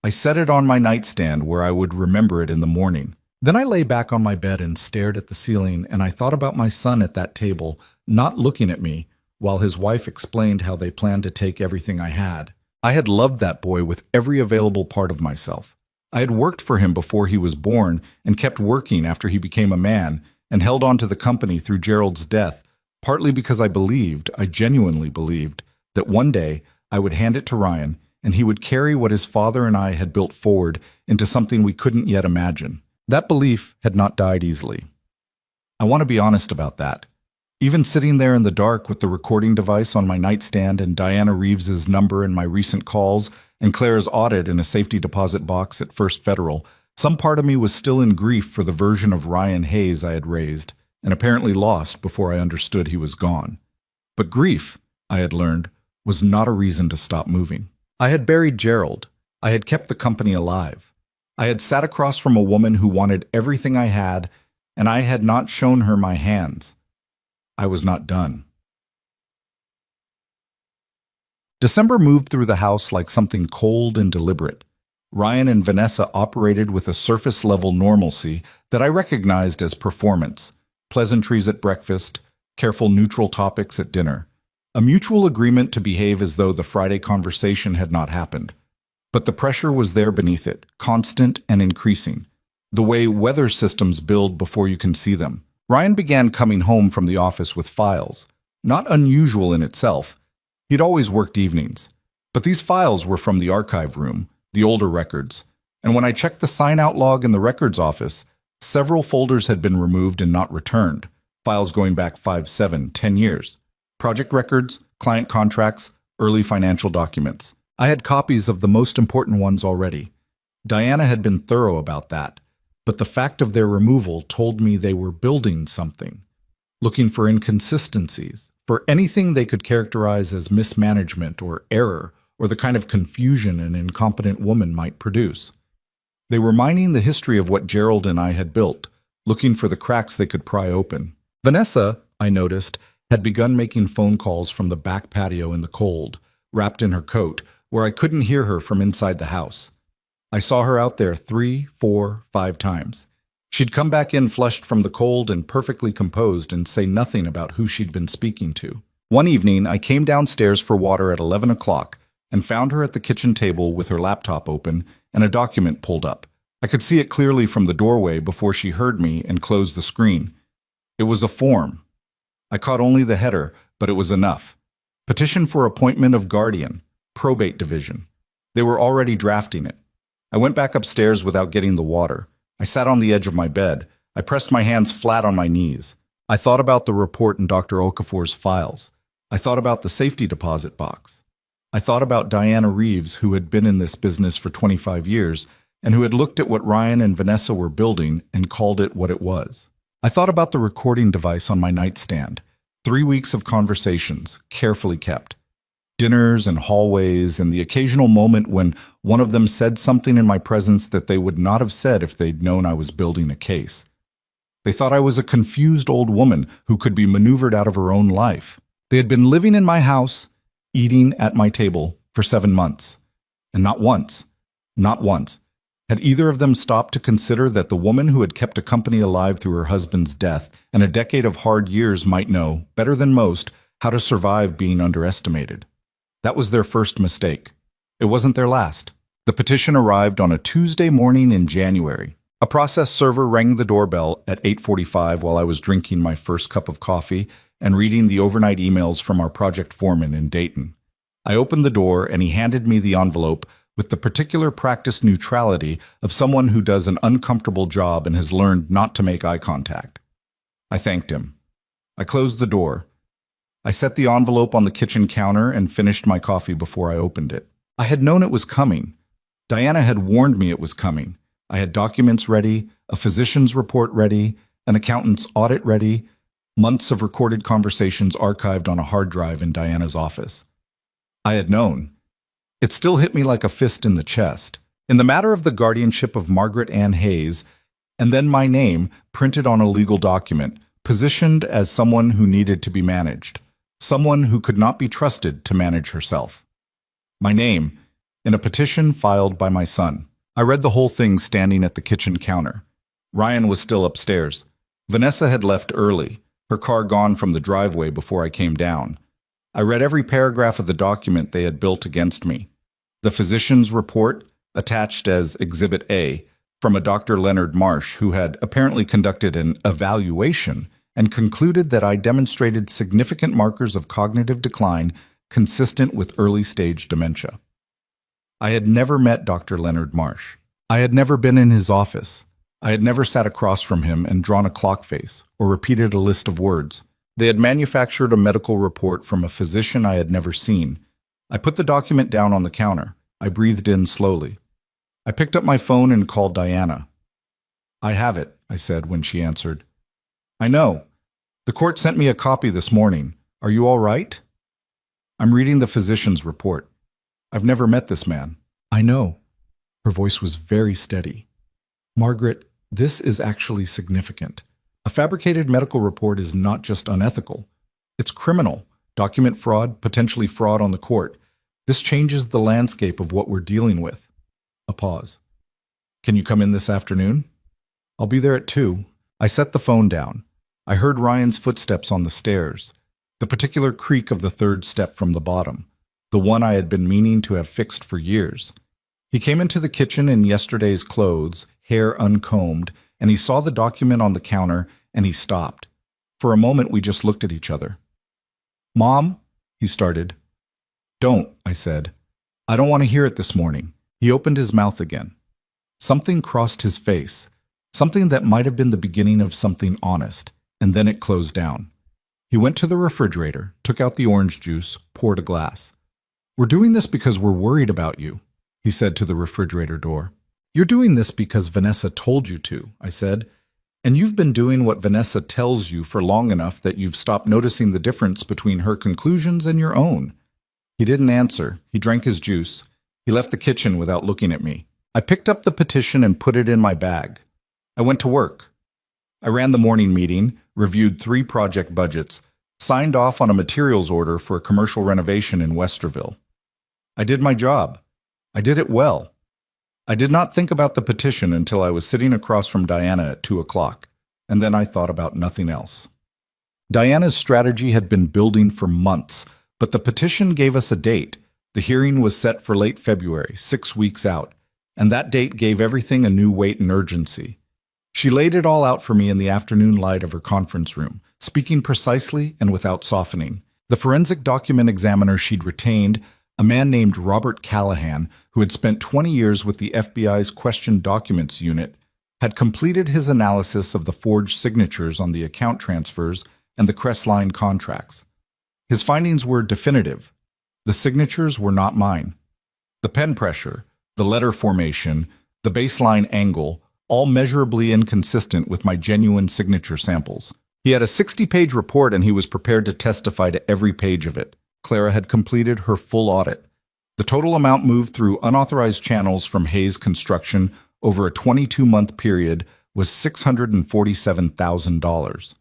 I set it on my nightstand where I would remember it in the morning. Then I lay back on my bed and stared at the ceiling, and I thought about my son at that table, not looking at me, while his wife explained how they planned to take everything I had. I had loved that boy with every available part of myself. I had worked for him before he was born and kept working after he became a man and held on to the company through Gerald's death, partly because I genuinely believed, that one day I would hand it to Ryan and he would carry what his father and I had built forward into something we couldn't yet imagine. That belief had not died easily. I want to be honest about that. Even sitting there in the dark with the recording device on my nightstand and Diana Reeves's number in my recent calls and Claire's audit in a safety deposit box at First Federal, some part of me was still in grief for the version of Ryan Hayes I had raised and apparently lost before I understood he was gone. But grief, I had learned, was not a reason to stop moving. I had buried Gerald. I had kept the company alive. I had sat across from a woman who wanted everything I had, and I had not shown her my hands. I was not done. December moved through the house like something cold and deliberate. Ryan and Vanessa operated with a surface-level normalcy that I recognized as performance, pleasantries at breakfast, careful neutral topics at dinner, a mutual agreement to behave as though the Friday conversation had not happened. But the pressure was there beneath it, constant and increasing, the way weather systems build before you can see them. Ryan began coming home from the office with files, not unusual in itself. He'd always worked evenings, but these files were from the archive room, the older records, and when I checked the sign-out log in the records office, several folders had been removed and not returned, files going back 5, 7, 10 years. Project records, client contracts, early financial documents. I had copies of the most important ones already. Diana had been thorough about that, but the fact of their removal told me they were building something, looking for inconsistencies, for anything they could characterize as mismanagement or error, or the kind of confusion an incompetent woman might produce. They were mining the history of what Gerald and I had built, looking for the cracks they could pry open. Vanessa, I noticed, had begun making phone calls from the back patio in the cold, wrapped in her coat, where I couldn't hear her from inside the house. I saw her out there 3, 4, 5 times. She'd come back in flushed from the cold and perfectly composed and say nothing about who she'd been speaking to. One evening, I came downstairs for water at 11 o'clock and found her at the kitchen table with her laptop open and a document pulled up. I could see it clearly from the doorway before she heard me and closed the screen. It was a form. I caught only the header, but it was enough. Petition for appointment of guardian, probate division. They were already drafting it. I went back upstairs without getting the water. I sat on the edge of my bed. I pressed my hands flat on my knees. I thought about the report in Dr. Okafor's files. I thought about the safety deposit box. I thought about Diana Reeves, who had been in this business for 25 years and who had looked at what Ryan and Vanessa were building and called it what it was. I thought about the recording device on my nightstand. 3 weeks of conversations, carefully kept. Dinners and hallways, and the occasional moment when one of them said something in my presence that they would not have said if they'd known I was building a case. They thought I was a confused old woman who could be maneuvered out of her own life. They had been living in my house, eating at my table for 7 months. And not once, had either of them stopped to consider that the woman who had kept a company alive through her husband's death and a decade of hard years might know, better than most, how to survive being underestimated. That was their first mistake. It wasn't their last. The petition arrived on a Tuesday morning in January. A process server rang the doorbell at 8:45 while I was drinking my first cup of coffee and reading the overnight emails from our project foreman in Dayton. I opened the door and he handed me the envelope with the particular practiced neutrality of someone who does an uncomfortable job and has learned not to make eye contact. I thanked him. I closed the door. I set the envelope on the kitchen counter and finished my coffee before I opened it. I had known it was coming. Diana had warned me it was coming. I had documents ready, a physician's report ready, an accountant's audit ready, months of recorded conversations archived on a hard drive in Diana's office. I had known. It still hit me like a fist in the chest. In the matter of the guardianship of Margaret Ann Hayes, and then my name printed on a legal document, positioned as someone who needed to be managed, someone who could not be trusted to manage herself. My name, in a petition filed by my son. I read the whole thing standing at the kitchen counter. Ryan was still upstairs. Vanessa had left early, her car gone from the driveway before I came down. I read every paragraph of the document they had built against me. The physician's report, attached as Exhibit A, from a Dr. Leonard Marsh, who had apparently conducted an evaluation and concluded that I demonstrated significant markers of cognitive decline consistent with early-stage dementia. I had never met Dr. Leonard Marsh. I had never been in his office. I had never sat across from him and drawn a clock face or repeated a list of words. They had manufactured a medical report from a physician I had never seen. I put the document down on the counter. I breathed in slowly. I picked up my phone and called Diana. "I have it," I said when she answered. "I know. The court sent me a copy this morning. Are you all right?" "I'm reading the physician's report. I've never met this man." "I know." Her voice was very steady. "Margaret, this is actually significant. A fabricated medical report is not just unethical. It's criminal, document fraud, potentially fraud on the court. This changes the landscape of what we're dealing with." A pause. "Can you come in this afternoon?" "I'll be there at 2. I set the phone down. I heard Ryan's footsteps on the stairs, the particular creak of the third step from the bottom, the one I had been meaning to have fixed for years. He came into the kitchen in yesterday's clothes, hair uncombed, and he saw the document on the counter, and he stopped. For a moment, we just looked at each other. "Mom," he started. "Don't," I said. "I don't want to hear it this morning." He opened his mouth again. Something crossed his face, something that might have been the beginning of something honest, and then it closed down. He went to the refrigerator, took out the orange juice, poured a glass. "We're doing this because we're worried about you," he said to the refrigerator door. "You're doing this because Vanessa told you to," I said. "And you've been doing what Vanessa tells you for long enough that you've stopped noticing the difference between her conclusions and your own." He didn't answer. He drank his juice. He left the kitchen without looking at me. I picked up the petition and put it in my bag. I went to work. I ran the morning meeting, reviewed 3 project budgets, signed off on a materials order for a commercial renovation in Westerville. I did my job. I did it well. I did not think about the petition until I was sitting across from Diana at 2 o'clock, and then I thought about nothing else. Diana's strategy had been building for months, but the petition gave us a date. The hearing was set for late February, 6 weeks out, and that date gave everything a new weight and urgency. She laid it all out for me in the afternoon light of her conference room, speaking precisely and without softening. The forensic document examiner she'd retained, a man named Robert Callahan, who had spent 20 years with the FBI's Questioned Documents Unit, had completed his analysis of the forged signatures on the account transfers and the Crestline contracts. His findings were definitive. The signatures were not mine. The pen pressure, the letter formation, the baseline angle, all measurably inconsistent with my genuine signature samples. He had a 60-page report and he was prepared to testify to every page of it. Clara had completed her full audit. The total amount moved through unauthorized channels from Hayes Construction over a 22-month period was $647,000.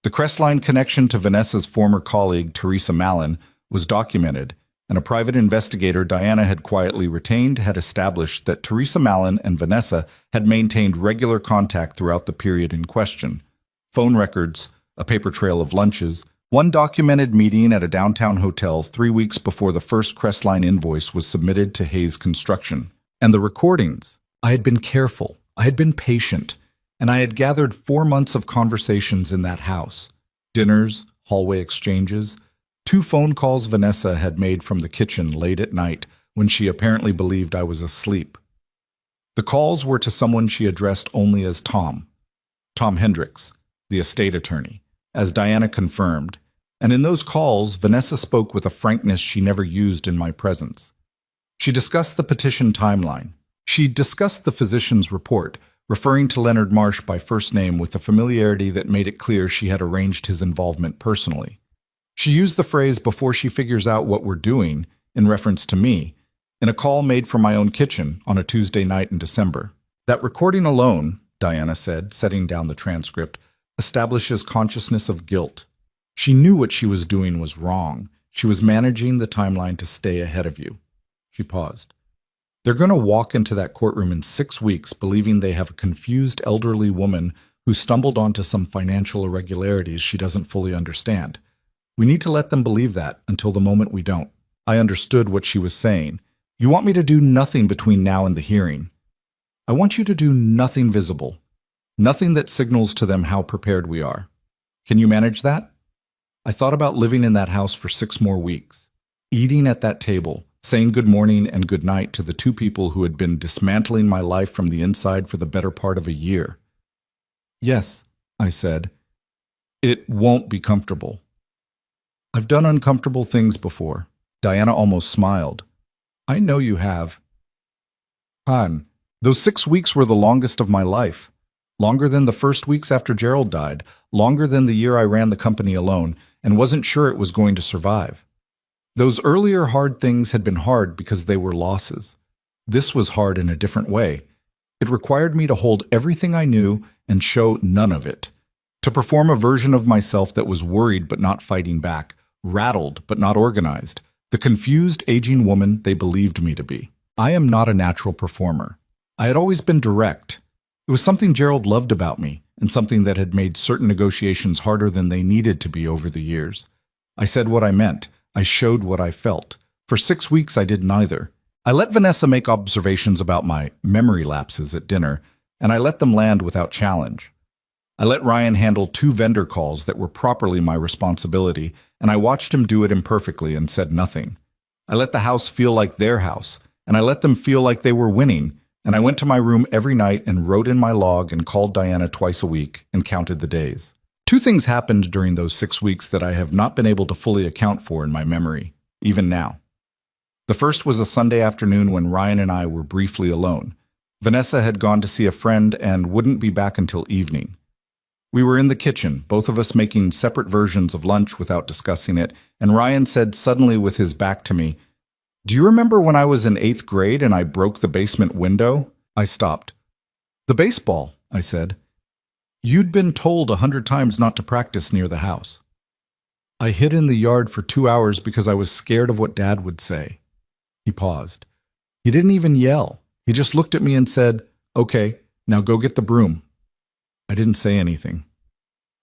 The Crestline connection to Vanessa's former colleague, Teresa Mallon, was documented, and a private investigator Diana had quietly retained had established that Teresa Mallon and Vanessa had maintained regular contact throughout the period in question. Phone records, a paper trail of lunches, one documented meeting at a downtown hotel 3 weeks before the first Crestline invoice was submitted to Hayes Construction. And the recordings. I had been careful, I had been patient, and I had gathered 4 months of conversations in that house. Dinners, hallway exchanges, 2 phone calls Vanessa had made from the kitchen late at night when she apparently believed I was asleep. The calls were to someone she addressed only as Tom Hendricks, the estate attorney, as Diana confirmed, and in those calls, Vanessa spoke with a frankness she never used in my presence. She discussed the petition timeline, She discussed the physician's report, referring to Leonard Marsh by first name with a familiarity that made it clear she had arranged his involvement personally. She used the phrase "before she figures out what we're doing" in reference to me, in a call made from my own kitchen on a Tuesday night in December. That recording alone, Diana said, setting down the transcript, establishes consciousness of guilt. She knew what she was doing was wrong. She was managing the timeline to stay ahead of you. She paused. They're going to walk into that courtroom in 6 weeks believing they have a confused elderly woman who stumbled onto some financial irregularities she doesn't fully understand. We need to let them believe that until the moment we don't. I understood what she was saying. You want me to do nothing between now and the hearing. I want you to do nothing visible. Nothing that signals to them how prepared we are. Can you manage that? I thought about living in that house for 6 more weeks, eating at that table, saying good morning and good night to the 2 people who had been dismantling my life from the inside for the better part of a year. Yes, I said. It won't be comfortable. I've done uncomfortable things before. Diana almost smiled. I know you have. Hon, those 6 weeks were the longest of my life. Longer than the first weeks after Gerald died, longer than the year I ran the company alone and wasn't sure it was going to survive. Those earlier hard things had been hard because they were losses. This was hard in a different way. It required me to hold everything I knew and show none of it. To perform a version of myself that was worried but not fighting back, rattled but not organized, the confused aging woman they believed me to be. I am not a natural performer. I had always been direct. It was something Gerald loved about me, and something that had made certain negotiations harder than they needed to be over the years. I said what I meant. I showed what I felt. For 6 weeks I did neither. I let Vanessa make observations about my memory lapses at dinner, and I let them land without challenge. I let Ryan handle 2 vendor calls that were properly my responsibility, and I watched him do it imperfectly and said nothing. I let the house feel like their house, and I let them feel like they were winning, and I went to my room every night and wrote in my log and called Diana twice a week and counted the days. 2 things happened during those 6 weeks that I have not been able to fully account for in my memory, even now. The first was a Sunday afternoon when Ryan and I were briefly alone. Vanessa had gone to see a friend and wouldn't be back until evening. We were in the kitchen, both of us making separate versions of lunch without discussing it, and Ryan said suddenly with his back to me, "Do you remember when I was in 8th grade and I broke the basement window?" I stopped. "The baseball," I said. "You'd been told 100 times not to practice near the house." "I hid in the yard for 2 hours because I was scared of what Dad would say." He paused. He didn't even yell. He just looked at me and said, "Okay, now go get the broom." I didn't say anything.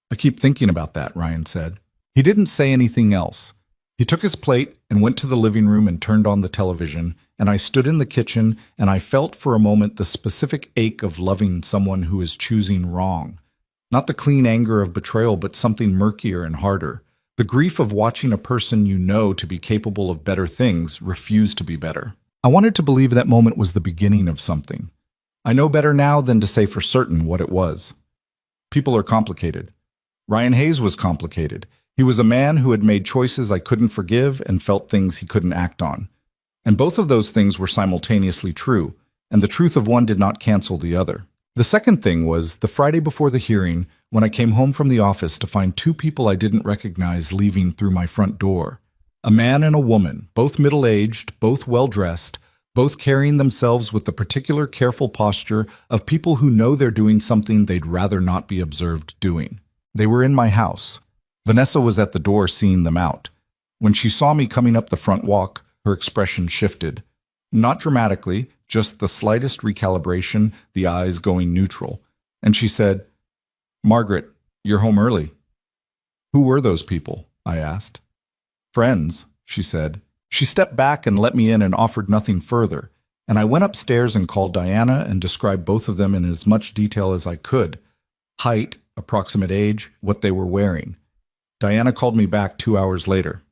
"I keep thinking about that," Ryan said. He didn't say anything else. He took his plate and went to the living room and turned on the television, and I stood in the kitchen and I felt for a moment the specific ache of loving someone who is choosing wrong. Not the clean anger of betrayal, but something murkier and harder. The grief of watching a person you know to be capable of better things refuse to be better. I wanted to believe that moment was the beginning of something. I know better now than to say for certain what it was. People are complicated. Ryan Hayes was complicated. He was a man who had made choices I couldn't forgive and felt things he couldn't act on. And both of those things were simultaneously true, and the truth of one did not cancel the other. The second thing was the Friday before the hearing, when I came home from the office to find 2 people I didn't recognize leaving through my front door. A man and a woman, both middle-aged, both well-dressed, both carrying themselves with the particular careful posture of people who know they're doing something they'd rather not be observed doing. They were in my house. Vanessa was at the door seeing them out. When she saw me coming up the front walk, her expression shifted. Not dramatically, just the slightest recalibration, the eyes going neutral. And she said, "Margaret, you're home early." "Who were those people?" I asked. "Friends," she said. She stepped back and let me in and offered nothing further, and I went upstairs and called Diana and described both of them in as much detail as I could. Height, approximate age, what they were wearing. Diana called me back 2 hours later.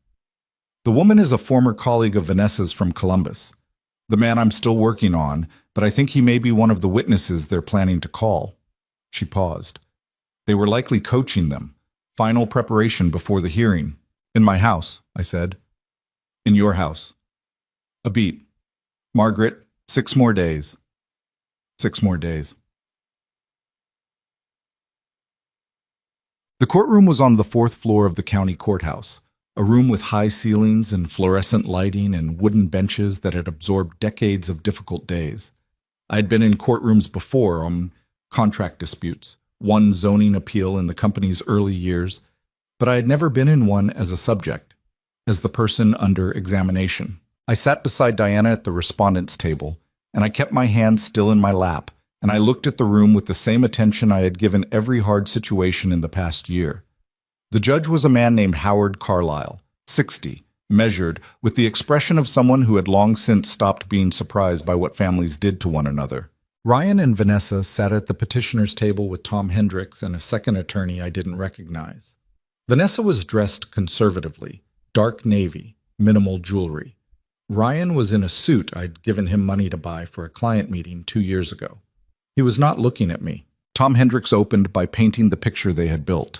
"The woman is a former colleague of Vanessa's from Columbus. The man I'm still working on, but I think he may be one of the witnesses they're planning to call." She paused. "They were likely coaching them. Final preparation before the hearing." "In my house," I said. "In your house." A beat. "Margaret, 6 more days." 6 more days. The courtroom was on the 4th floor of the county courthouse, a room with high ceilings and fluorescent lighting and wooden benches that had absorbed decades of difficult days. I had been in courtrooms before on contract disputes, one zoning appeal in the company's early years, but I had never been in one as a subject, as the person under examination. I sat beside Diana at the respondent's table, and I kept my hands still in my lap, and I looked at the room with the same attention I had given every hard situation in the past year. The judge was a man named Howard Carlyle, 60, measured, with the expression of someone who had long since stopped being surprised by what families did to one another. Ryan and Vanessa sat at the petitioner's table with Tom Hendricks and a second attorney I didn't recognize. Vanessa was dressed conservatively, dark navy, minimal jewelry. Ryan was in a suit I'd given him money to buy for a client meeting 2 years ago. He was not looking at me. Tom Hendricks opened by painting the picture they had built,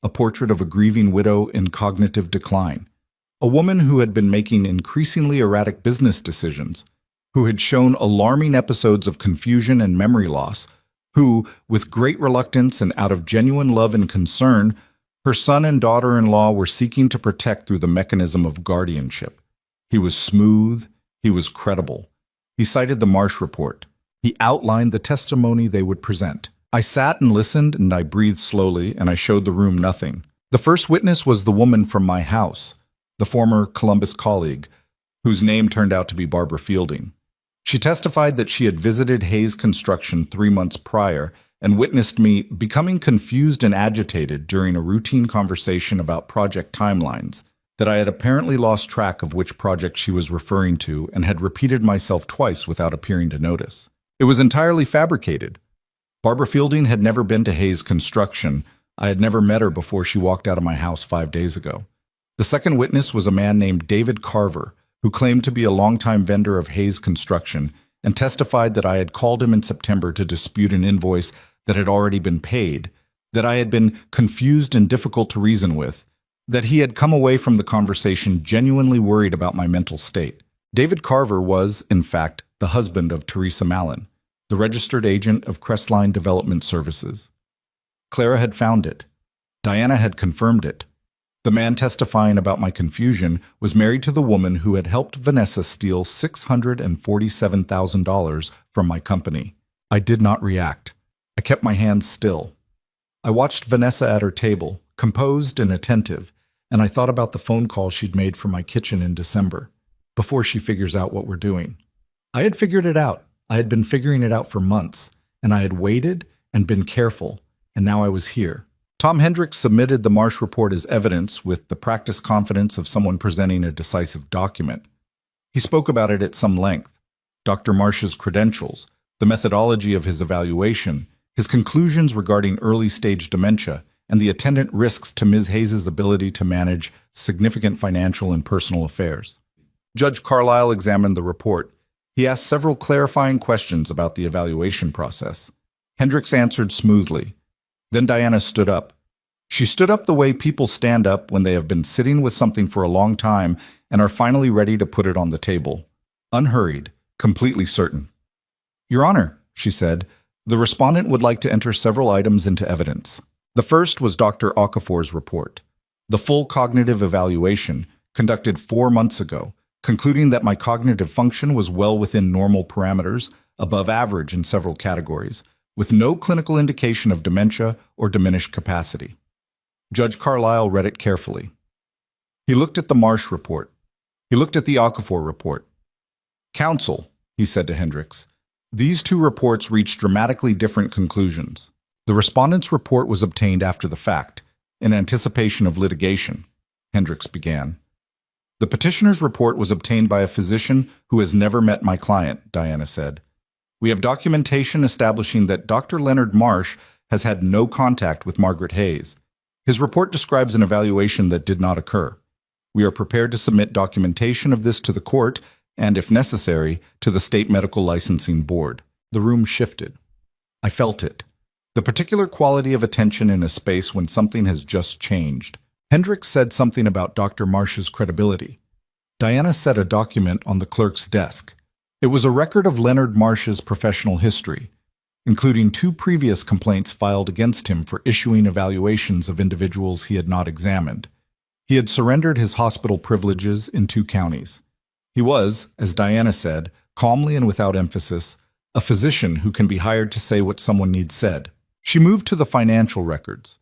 a portrait of a grieving widow in cognitive decline, a woman who had been making increasingly erratic business decisions, who had shown alarming episodes of confusion and memory loss, who, with great reluctance and out of genuine love and concern, her son and daughter-in-law were seeking to protect through the mechanism of guardianship. He was smooth, he was credible. He cited the Marsh report. He outlined the testimony they would present. I sat and listened, and I breathed slowly, and I showed the room nothing. The first witness was the woman from my house, the former Columbus colleague, whose name turned out to be Barbara Fielding. She testified that she had visited Hayes Construction 3 months prior and witnessed me becoming confused and agitated during a routine conversation about project timelines, that I had apparently lost track of which project she was referring to and had repeated myself twice without appearing to notice. It was entirely fabricated. Barbara Fielding had never been to Hayes Construction. I had never met her before she walked out of my house 5 days ago. The second witness was a man named David Carver, who claimed to be a longtime vendor of Hayes Construction and testified that I had called him in September to dispute an invoice that had already been paid, that I had been confused and difficult to reason with, that he had come away from the conversation genuinely worried about my mental state. David Carver was, in fact, the husband of Teresa Mallon, the registered agent of Crestline Development Services. Clara had found it. Diana had confirmed it. The man testifying about my confusion was married to the woman who had helped Vanessa steal $647,000 from my company. I did not react. I kept my hands still. I watched Vanessa at her table, composed and attentive, and I thought about the phone call she'd made from my kitchen in December, before she figures out what we're doing. I had figured it out. I had been figuring it out for months, and I had waited and been careful, and now I was here. Tom Hendricks submitted the Marsh report as evidence with the practiced confidence of someone presenting a decisive document. He spoke about it at some length. Dr. Marsh's credentials, the methodology of his evaluation, his conclusions regarding early-stage dementia, and the attendant risks to Ms. Hayes' ability to manage significant financial and personal affairs. Judge Carlyle examined the report. He asked several clarifying questions about the evaluation process. Hendricks answered smoothly. Then Diana stood up. She stood up the way people stand up when they have been sitting with something for a long time and are finally ready to put it on the table. Unhurried, completely certain. "Your Honor," she said, "the respondent would like to enter several items into evidence." The first was Dr. Okafor's report. The full cognitive evaluation, conducted 4 months ago, concluding that my cognitive function was well within normal parameters, above average in several categories, with no clinical indication of dementia or diminished capacity. Judge Carlyle read it carefully. He looked at the Marsh report. He looked at the Okafor report. "Counsel," he said to Hendricks, "these 2 reports reach dramatically different conclusions. The respondent's report was obtained after the fact, in anticipation of litigation," Hendricks began. "The petitioner's report was obtained by a physician who has never met my client," Diana said. "We have documentation establishing that Dr. Leonard Marsh has had no contact with Margaret Hayes. His report describes an evaluation that did not occur. We are prepared to submit documentation of this to the court and, if necessary, to the State Medical Licensing Board." The room shifted. I felt it. The particular quality of attention in a space when something has just changed. Hendricks said something about Dr. Marsh's credibility. Diana set a document on the clerk's desk. It was a record of Leonard Marsh's professional history, including 2 previous complaints filed against him for issuing evaluations of individuals he had not examined. He had surrendered his hospital privileges in 2 counties. He was, as Diana said, calmly and without emphasis, a physician who can be hired to say what someone needs said. She moved to the financial records.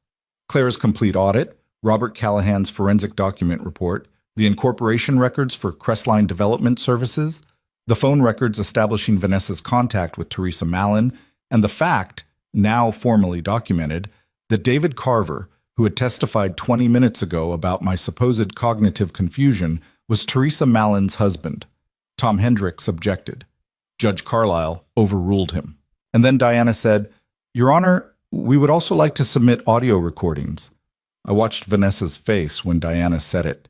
Claire's complete audit, Robert Callahan's forensic document report, the incorporation records for Crestline Development Services, the phone records establishing Vanessa's contact with Teresa Mallon, and the fact, now formally documented, that David Carver, who had testified 20 minutes ago about my supposed cognitive confusion, was Teresa Mallon's husband. Tom Hendricks objected. Judge Carlisle overruled him. And then Diana said, "Your Honor, we would also like to submit audio recordings." I watched Vanessa's face when Diana said it.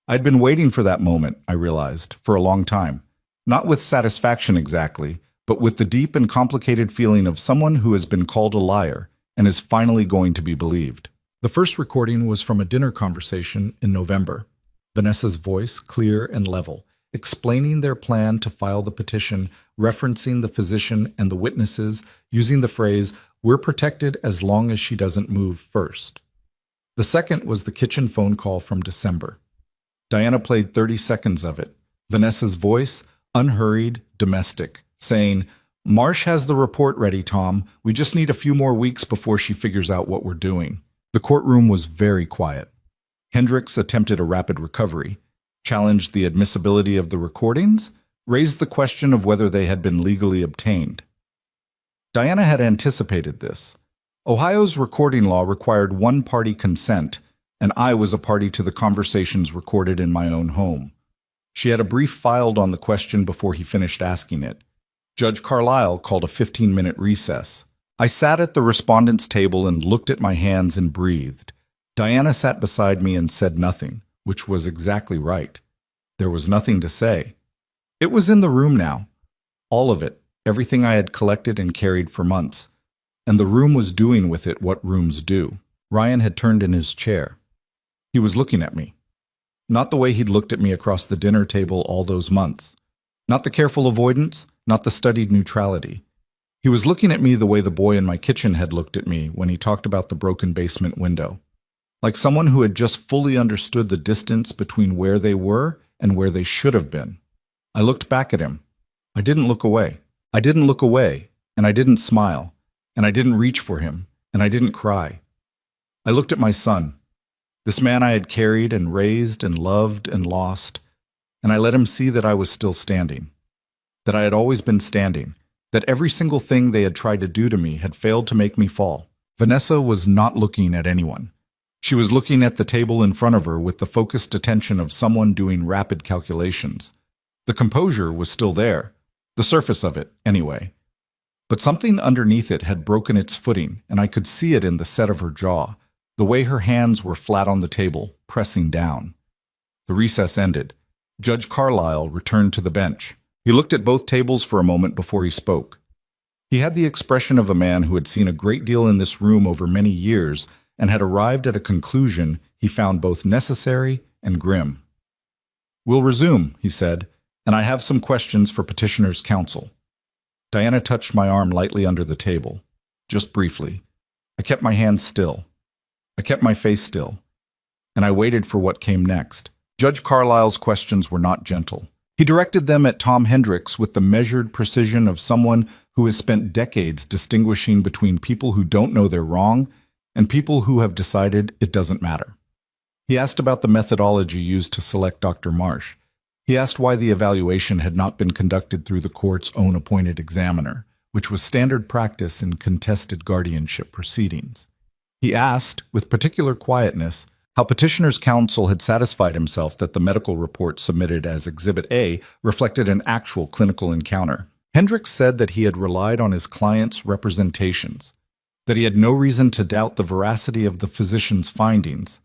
I'd been waiting for that moment, I realized, for a long time. Not with satisfaction exactly, but with the deep and complicated feeling of someone who has been called a liar and is finally going to be believed. The first recording was from a dinner conversation in November. Vanessa's voice, clear and level, explaining their plan to file the petition, referencing the physician and the witnesses, using the phrase, "We're protected as long as she doesn't move first." The second was the kitchen phone call from December. Diana played 30 seconds of it. Vanessa's voice, unhurried, domestic, saying, "Marsh has the report ready, Tom. We just need a few more weeks before she figures out what we're doing." The courtroom was very quiet. Hendricks attempted a rapid recovery, challenged the admissibility of the recordings, raised the question of whether they had been legally obtained. Diana had anticipated this. Ohio's recording law required one-party consent, and I was a party to the conversations recorded in my own home. She had a brief filed on the question before he finished asking it. Judge Carlisle called a 15-minute recess. I sat at the respondent's table and looked at my hands and breathed. Diana sat beside me and said nothing, which was exactly right. There was nothing to say. It was in the room now. All of it, everything I had collected and carried for months. And the room was doing with it what rooms do. Ryan had turned in his chair. He was looking at me. Not the way he'd looked at me across the dinner table all those months. Not the careful avoidance, not the studied neutrality. He was looking at me the way the boy in my kitchen had looked at me when he talked about the broken basement window. Like someone who had just fully understood the distance between where they were and where they should have been. I looked back at him. I didn't look away. I didn't look away, and I didn't smile, and I didn't reach for him, and I didn't cry. I looked at my son, this man I had carried and raised and loved and lost, and I let him see that I was still standing, that I had always been standing, that every single thing they had tried to do to me had failed to make me fall. Vanessa was not looking at anyone. She was looking at the table in front of her with the focused attention of someone doing rapid calculations. The composure was still there, the surface of it, anyway. But something underneath it had broken its footing, and I could see it in the set of her jaw, the way her hands were flat on the table, pressing down. The recess ended. Judge Carlisle returned to the bench. He looked at both tables for a moment before he spoke. He had the expression of a man who had seen a great deal in this room over many years and had arrived at a conclusion he found both necessary and grim. "We'll resume," he said, "and I have some questions for petitioner's counsel." Diana touched my arm lightly under the table, just briefly. I kept my hands still. I kept my face still, and I waited for what came next. Judge Carlisle's questions were not gentle. He directed them at Tom Hendricks with the measured precision of someone who has spent decades distinguishing between people who don't know they're wrong and people who have decided it doesn't matter. He asked about the methodology used to select Dr. Marsh. He asked why the evaluation had not been conducted through the court's own appointed examiner, which was standard practice in contested guardianship proceedings. He asked, with particular quietness, how petitioner's counsel had satisfied himself that the medical report submitted as Exhibit A reflected an actual clinical encounter. Hendricks said that he had relied on his client's representations, that he had no reason to doubt the veracity of the physician's findings,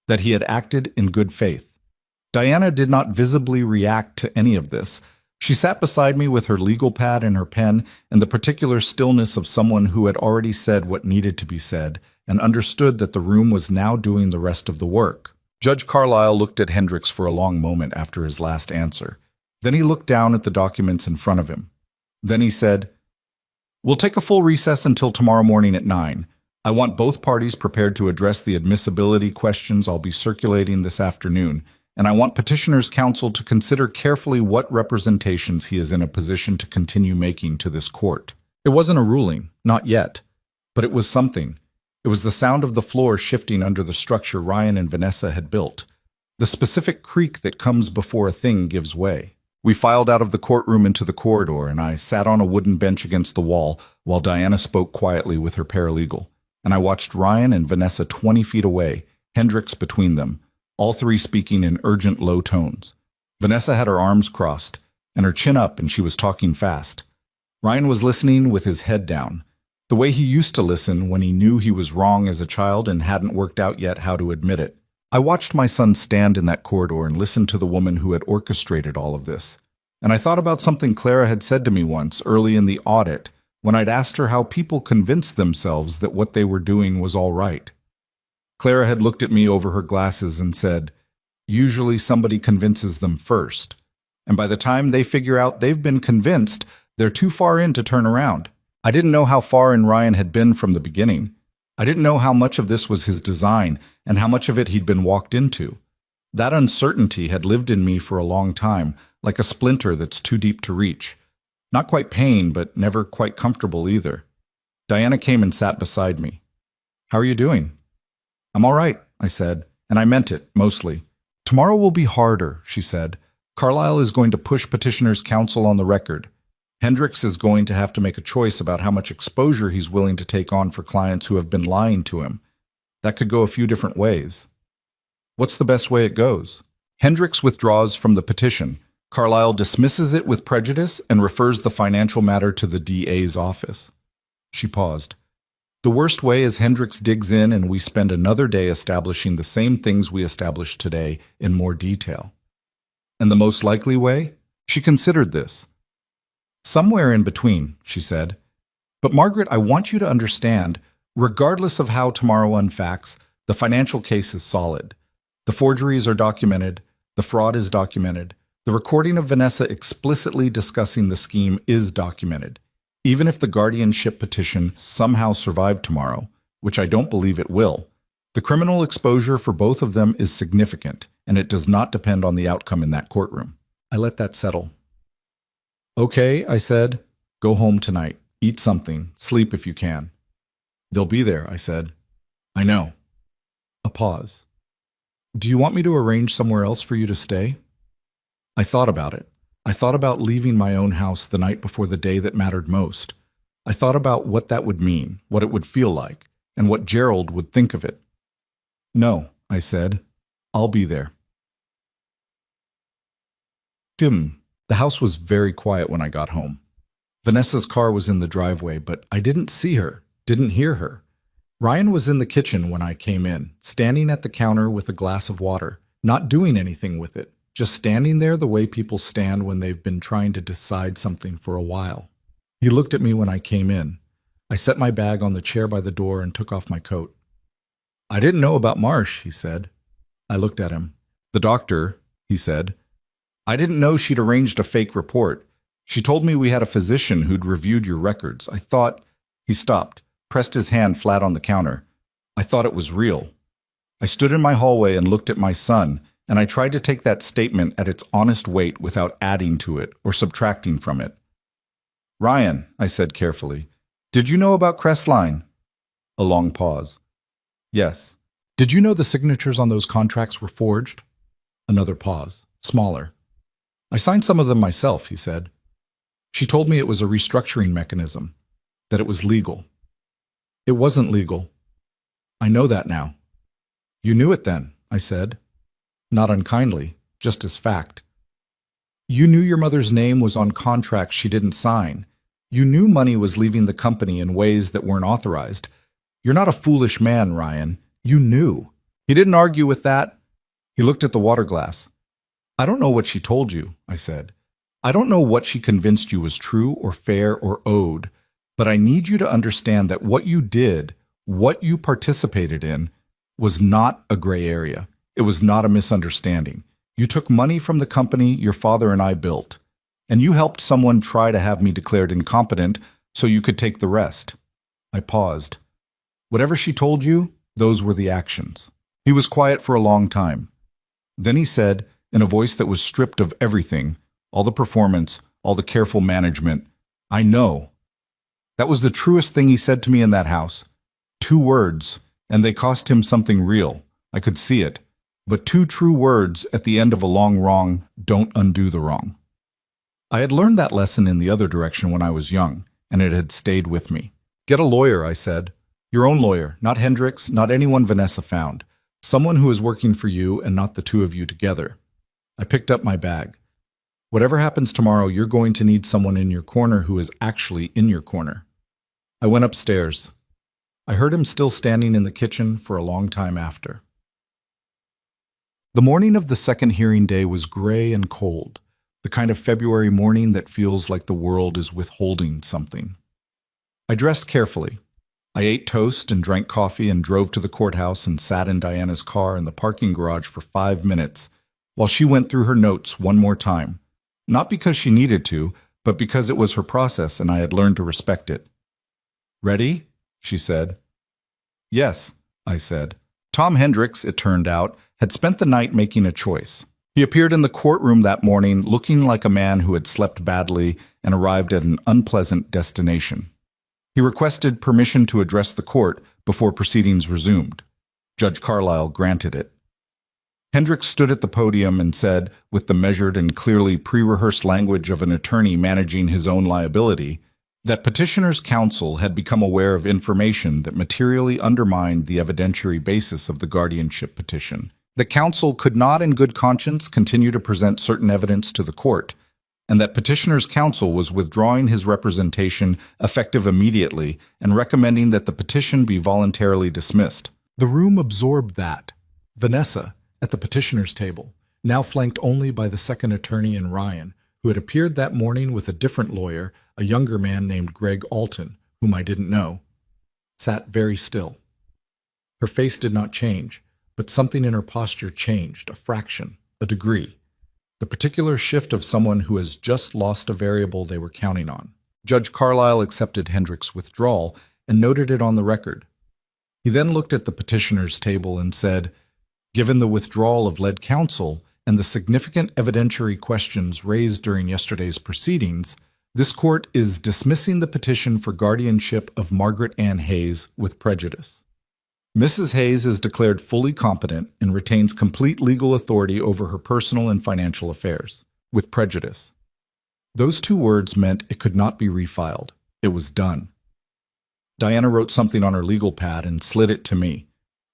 that he had acted in good faith. Diana did not visibly react to any of this. She sat beside me with her legal pad and her pen and the particular stillness of someone who had already said what needed to be said and understood that the room was now doing the rest of the work. Judge Carlisle looked at Hendricks for a long moment after his last answer. Then he looked down at the documents in front of him. Then he said, We'll take a full recess until tomorrow morning at 9. I want both parties prepared to address the admissibility questions I'll be circulating this afternoon, and I want petitioner's counsel to consider carefully what representations he is in a position to continue making to this court. It wasn't a ruling, not yet, but it was something. It was the sound of the floor shifting under the structure Ryan and Vanessa had built, the specific creak that comes before a thing gives way. We filed out of the courtroom into the corridor, and I sat on a wooden bench against the wall while Diana spoke quietly with her paralegal, and I watched Ryan and Vanessa 20 feet away, Hendricks between them, all three speaking in urgent low tones. Vanessa had her arms crossed and her chin up, and she was talking fast. Ryan was listening with his head down, the way he used to listen when he knew he was wrong as a child and hadn't worked out yet how to admit it. I watched my son stand in that corridor and listen to the woman who had orchestrated all of this. And I thought about something Clara had said to me once early in the audit when I'd asked her how people convinced themselves that what they were doing was all right. Clara had looked at me over her glasses and said, "Usually somebody convinces them first. And by the time they figure out they've been convinced, they're too far in to turn around." I didn't know how far in Ryan had been from the beginning. I didn't know how much of this was his design and how much of it he'd been walked into. That uncertainty had lived in me for a long time, like a splinter that's too deep to reach. Not quite pain, but never quite comfortable either. Diana came and sat beside me. "How are you doing?" "I'm all right," I said, and I meant it, mostly. "Tomorrow will be harder," she said. "Carlisle is going to push petitioner's counsel on the record. Hendricks is going to have to make a choice about how much exposure he's willing to take on for clients who have been lying to him. That could go a few different ways." "What's the best way it goes?" "Hendricks withdraws from the petition. Carlisle dismisses it with prejudice and refers the financial matter to the DA's office." She paused. "The worst way is Hendricks digs in and we spend another day establishing the same things we established today in more detail." "And the most likely way?" She considered this. "Somewhere in between," she said. "But Margaret, I want you to understand, regardless of how tomorrow unfacts, the financial case is solid. The forgeries are documented, the fraud is documented, the recording of Vanessa explicitly discussing the scheme is documented. Even if the guardianship petition somehow survived tomorrow, which I don't believe it will, the criminal exposure for both of them is significant, and it does not depend on the outcome in that courtroom." I let that settle. "Okay," I said. "Go home tonight. Eat something. Sleep if you can." "They'll be there," I said. "I know." A pause. "Do you want me to arrange somewhere else for you to stay?" I thought about it. I thought about leaving my own house the night before the day that mattered most. I thought about what that would mean, what it would feel like, and what Gerald would think of it. "No," I said. "I'll be there." The house was very quiet when I got home. Vanessa's car was in the driveway, but I didn't see her, didn't hear her. Ryan was in the kitchen when I came in, standing at the counter with a glass of water, not doing anything with it, just standing there the way people stand when they've been trying to decide something for a while. He looked at me when I came in. I set my bag on the chair by the door and took off my coat. "I didn't know about Marsh," he said. I looked at him. "The doctor," he said. "I didn't know she'd arranged a fake report. She told me we had a physician who'd reviewed your records. I thought—" He stopped, pressed his hand flat on the counter. "I thought it was real." I stood in my hallway and looked at my son, and I tried to take that statement at its honest weight without adding to it or subtracting from it. "Ryan," I said carefully, "did you know about Crestline?" A long pause. "Yes." "Did you know the signatures on those contracts were forged?" Another pause, smaller. "I signed some of them myself," he said. "She told me it was a restructuring mechanism, that it was legal." "It wasn't legal." "I know that now." "You knew it then," I said. Not unkindly, just as fact. "You knew your mother's name was on contracts she didn't sign. You knew money was leaving the company in ways that weren't authorized. You're not a foolish man, Ryan. You knew." He didn't argue with that. He looked at the water glass. "I don't know what she told you," I said. "I don't know what she convinced you was true or fair or owed, but I need you to understand that what you did, what you participated in, was not a gray area. It was not a misunderstanding. You took money from the company your father and I built, and you helped someone try to have me declared incompetent so you could take the rest. I paused. Whatever she told you, those were the actions. He was quiet for a long time. Then he said, in a voice that was stripped of everything, all the performance, all the careful management, I know. That was the truest thing he said to me in that house. 2 words, and they cost him something real. I could see it. But 2 true words at the end of a long wrong don't undo the wrong. I had learned that lesson in the other direction when I was young, and it had stayed with me. Get a lawyer, I said. Your own lawyer, not Hendricks, not anyone Vanessa found. Someone who is working for you and not the 2 of you together. I picked up my bag. Whatever happens tomorrow, you're going to need someone in your corner who is actually in your corner. I went upstairs. I heard him still standing in the kitchen for a long time after. The morning of the second hearing day was gray and cold, the kind of February morning that feels like the world is withholding something. I dressed carefully. I ate toast and drank coffee and drove to the courthouse and sat in Diana's car in the parking garage for 5 minutes while she went through her notes one more time, not because she needed to, but because it was her process and I had learned to respect it. Ready? She said. Yes, I said. Tom Hendricks, it turned out, had spent the night making a choice. He appeared in the courtroom that morning looking like a man who had slept badly and arrived at an unpleasant destination. He requested permission to address the court before proceedings resumed. Judge Carlisle granted it. Hendricks stood at the podium and said, with the measured and clearly pre-rehearsed language of an attorney managing his own liability, that petitioner's counsel had become aware of information that materially undermined the evidentiary basis of the guardianship petition. The counsel could not in good conscience continue to present certain evidence to the court, and that petitioner's counsel was withdrawing his representation effective immediately and recommending that the petition be voluntarily dismissed. The room absorbed that. Vanessa, at the petitioner's table, now flanked only by the second attorney and Ryan, who had appeared that morning with a different lawyer, a younger man named Greg Alton, whom I didn't know, sat very still. Her face did not change, but something in her posture changed, a fraction, a degree. The particular shift of someone who has just lost a variable they were counting on. Judge Carlisle accepted Hendricks' withdrawal and noted it on the record. He then looked at the petitioner's table and said, given the withdrawal of lead counsel and the significant evidentiary questions raised during yesterday's proceedings, this court is dismissing the petition for guardianship of Margaret Ann Hayes with prejudice. Mrs. Hayes is declared fully competent and retains complete legal authority over her personal and financial affairs, with prejudice. Those 2 words meant it could not be refiled. It was done. Diana wrote something on her legal pad and slid it to me.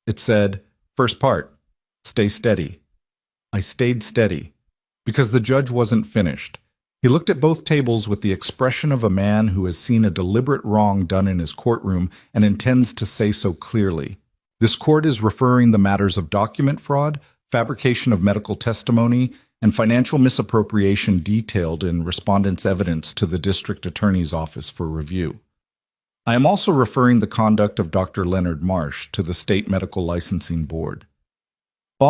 It said, first part, stay steady. I stayed steady, because the judge wasn't finished. He looked at both tables with the expression of a man who has seen a deliberate wrong done in his courtroom and intends to say so clearly. This court is referring the matters of document fraud, fabrication of medical testimony, and financial misappropriation detailed in respondent's evidence to the district attorney's office for review. I am also referring the conduct of Dr. Leonard Marsh to the State Medical Licensing Board. He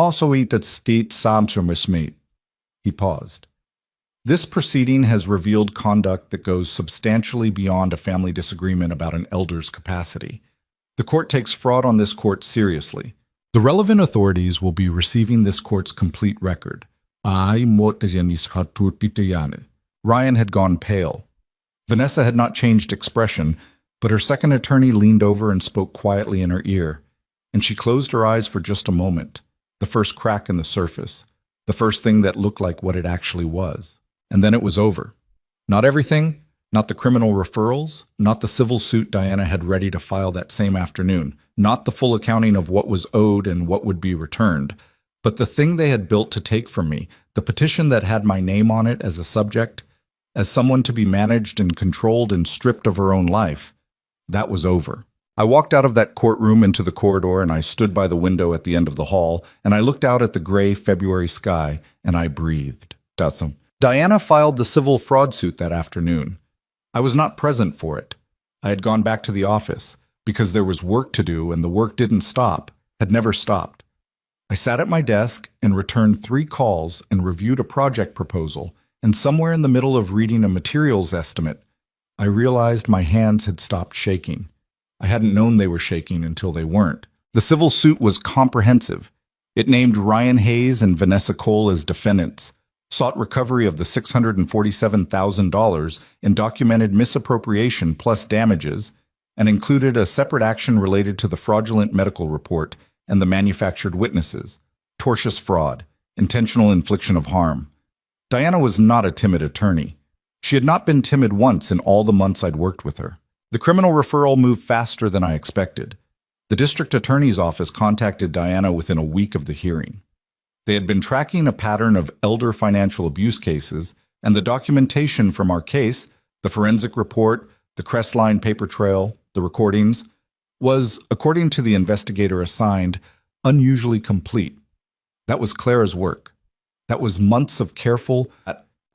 paused. This proceeding has revealed conduct that goes substantially beyond a family disagreement about an elder's capacity. The court takes fraud on this court seriously. The relevant authorities will be receiving this court's complete record. Ryan had gone pale. Vanessa had not changed expression, but her second attorney leaned over and spoke quietly in her ear, and she closed her eyes for just a moment, the first crack in the surface, the first thing that looked like what it actually was. And then it was over. Not everything, not the criminal referrals, not the civil suit Diana had ready to file that same afternoon, not the full accounting of what was owed and what would be returned, but the thing they had built to take from me, the petition that had my name on it as a subject, as someone to be managed and controlled and stripped of her own life. That was over. I walked out of that courtroom into the corridor and I stood by the window at the end of the hall and I looked out at the gray February sky and I breathed. Diana filed the civil fraud suit that afternoon. I was not present for it. I had gone back to the office because there was work to do and the work didn't stop, had never stopped. I sat at my desk and returned 3 calls and reviewed a project proposal, and somewhere in the middle of reading a materials estimate, I realized my hands had stopped shaking. I hadn't known they were shaking until they weren't. The civil suit was comprehensive. It named Ryan Hayes and Vanessa Cole as defendants, sought recovery of the $647,000 in documented misappropriation plus damages, and included a separate action related to the fraudulent medical report and the manufactured witnesses, tortious fraud, intentional infliction of harm. Diana was not a timid attorney. She had not been timid once in all the months I'd worked with her. The criminal referral moved faster than I expected. The district attorney's office contacted Diana within a week of the hearing. They had been tracking a pattern of elder financial abuse cases, and the documentation from our case, the forensic report, the Crestline paper trail, the recordings, was, according to the investigator assigned, unusually complete. That was Clara's work. That was months of careful,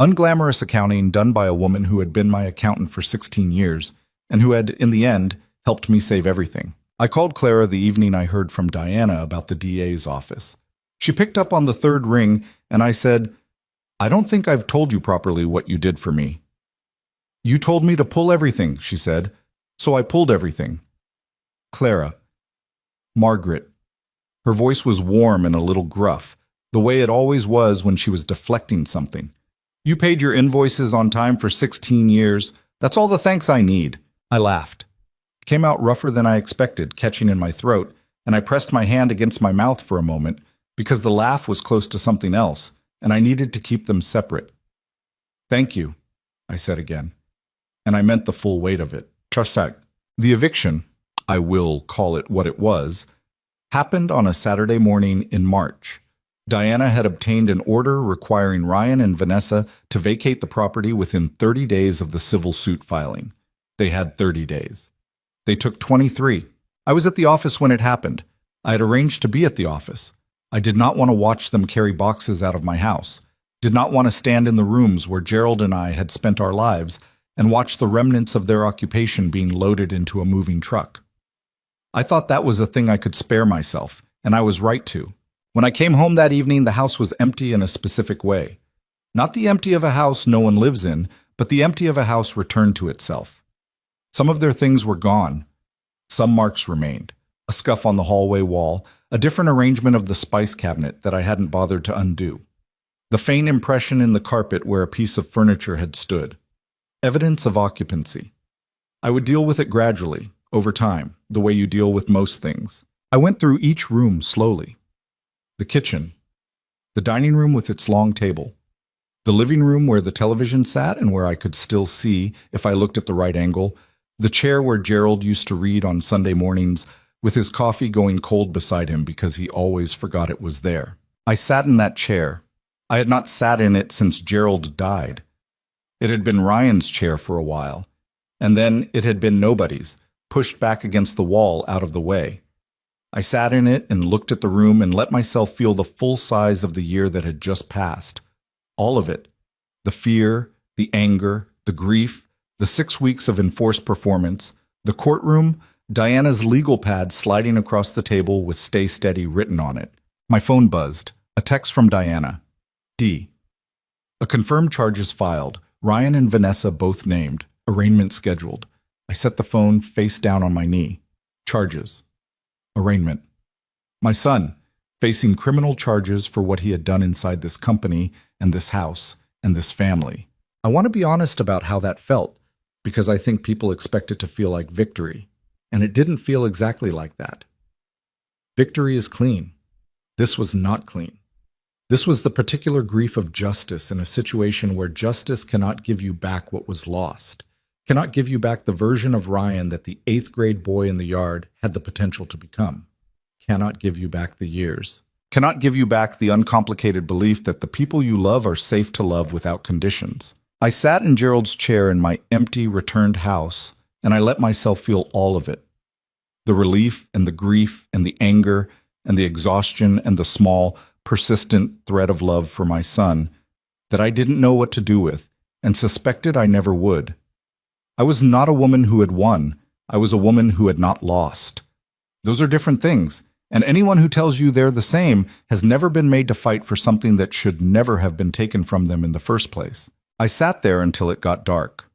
unglamorous accounting done by a woman who had been my accountant for 16 years and who had, in the end, helped me save everything. I called Clara the evening I heard from Diana about the DA's office. She picked up on the third ring, and I said, "I don't think I've told you properly what you did for me." "You told me to pull everything," she said, "so I pulled everything." Clara. Margaret. Her voice was warm and a little gruff, the way it always was when she was deflecting something. "You paid your invoices on time for 16 years. That's all the thanks I need." I laughed. It came out rougher than I expected, catching in my throat, and I pressed my hand against my mouth for a moment because the laugh was close to something else, and I needed to keep them separate. "Thank you," I said again, and I meant the full weight of it. Trasak. The eviction, I will call it what it was, happened on a Saturday morning in March. Diana had obtained an order requiring Ryan and Vanessa to vacate the property within 30 days of the civil suit filing. They had 30 days. They took 23. I was at the office when it happened. I had arranged to be at the office. I did not want to watch them carry boxes out of my house, did not want to stand in the rooms where Gerald and I had spent our lives and watch the remnants of their occupation being loaded into a moving truck. I thought that was a thing I could spare myself, and I was right to. When I came home that evening, the house was empty in a specific way. Not the empty of a house no one lives in, but the empty of a house returned to itself. Some of their things were gone. Some marks remained. A scuff on the hallway wall, a different arrangement of the spice cabinet that I hadn't bothered to undo. The faint impression in the carpet where a piece of furniture had stood. Evidence of occupancy. I would deal with it gradually, over time, the way you deal with most things. I went through each room slowly. The kitchen. The dining room with its long table. The living room where the television sat and where I could still see, if I looked at the right angle. The chair where Gerald used to read on Sunday mornings, with his coffee going cold beside him because he always forgot it was there. I sat in that chair. I had not sat in it since Gerald died. It had been Ryan's chair for a while, and then it had been nobody's, pushed back against the wall out of the way. I sat in it and looked at the room and let myself feel the full size of the year that had just passed. All of it. The fear, the anger, the grief, the 6 weeks of enforced performance, the courtroom, Diana's legal pad sliding across the table with "Stay Steady" written on it. My phone buzzed. A text from Diana. D. A confirmed charges filed. Ryan and Vanessa both named. Arraignment scheduled. I set the phone face down on my knee. Charges. Arraignment. My son, facing criminal charges for what he had done inside this company and this house and this family. I want to be honest about how that felt, because I think people expect it to feel like victory. And it didn't feel exactly like that. Victory is clean. This was not clean. This was the particular grief of justice in a situation where justice cannot give you back what was lost, cannot give you back the version of Ryan that the 8th grade boy in the yard had the potential to become, cannot give you back the years, cannot give you back the uncomplicated belief that the people you love are safe to love without conditions. I sat in Gerald's chair in my empty, returned house, and I let myself feel all of it. The relief and the grief and the anger and the exhaustion and the small, persistent thread of love for my son that I didn't know what to do with and suspected I never would. I was not a woman who had won. I was a woman who had not lost. Those are different things, and anyone who tells you they're the same has never been made to fight for something that should never have been taken from them in the first place. I sat there until it got dark.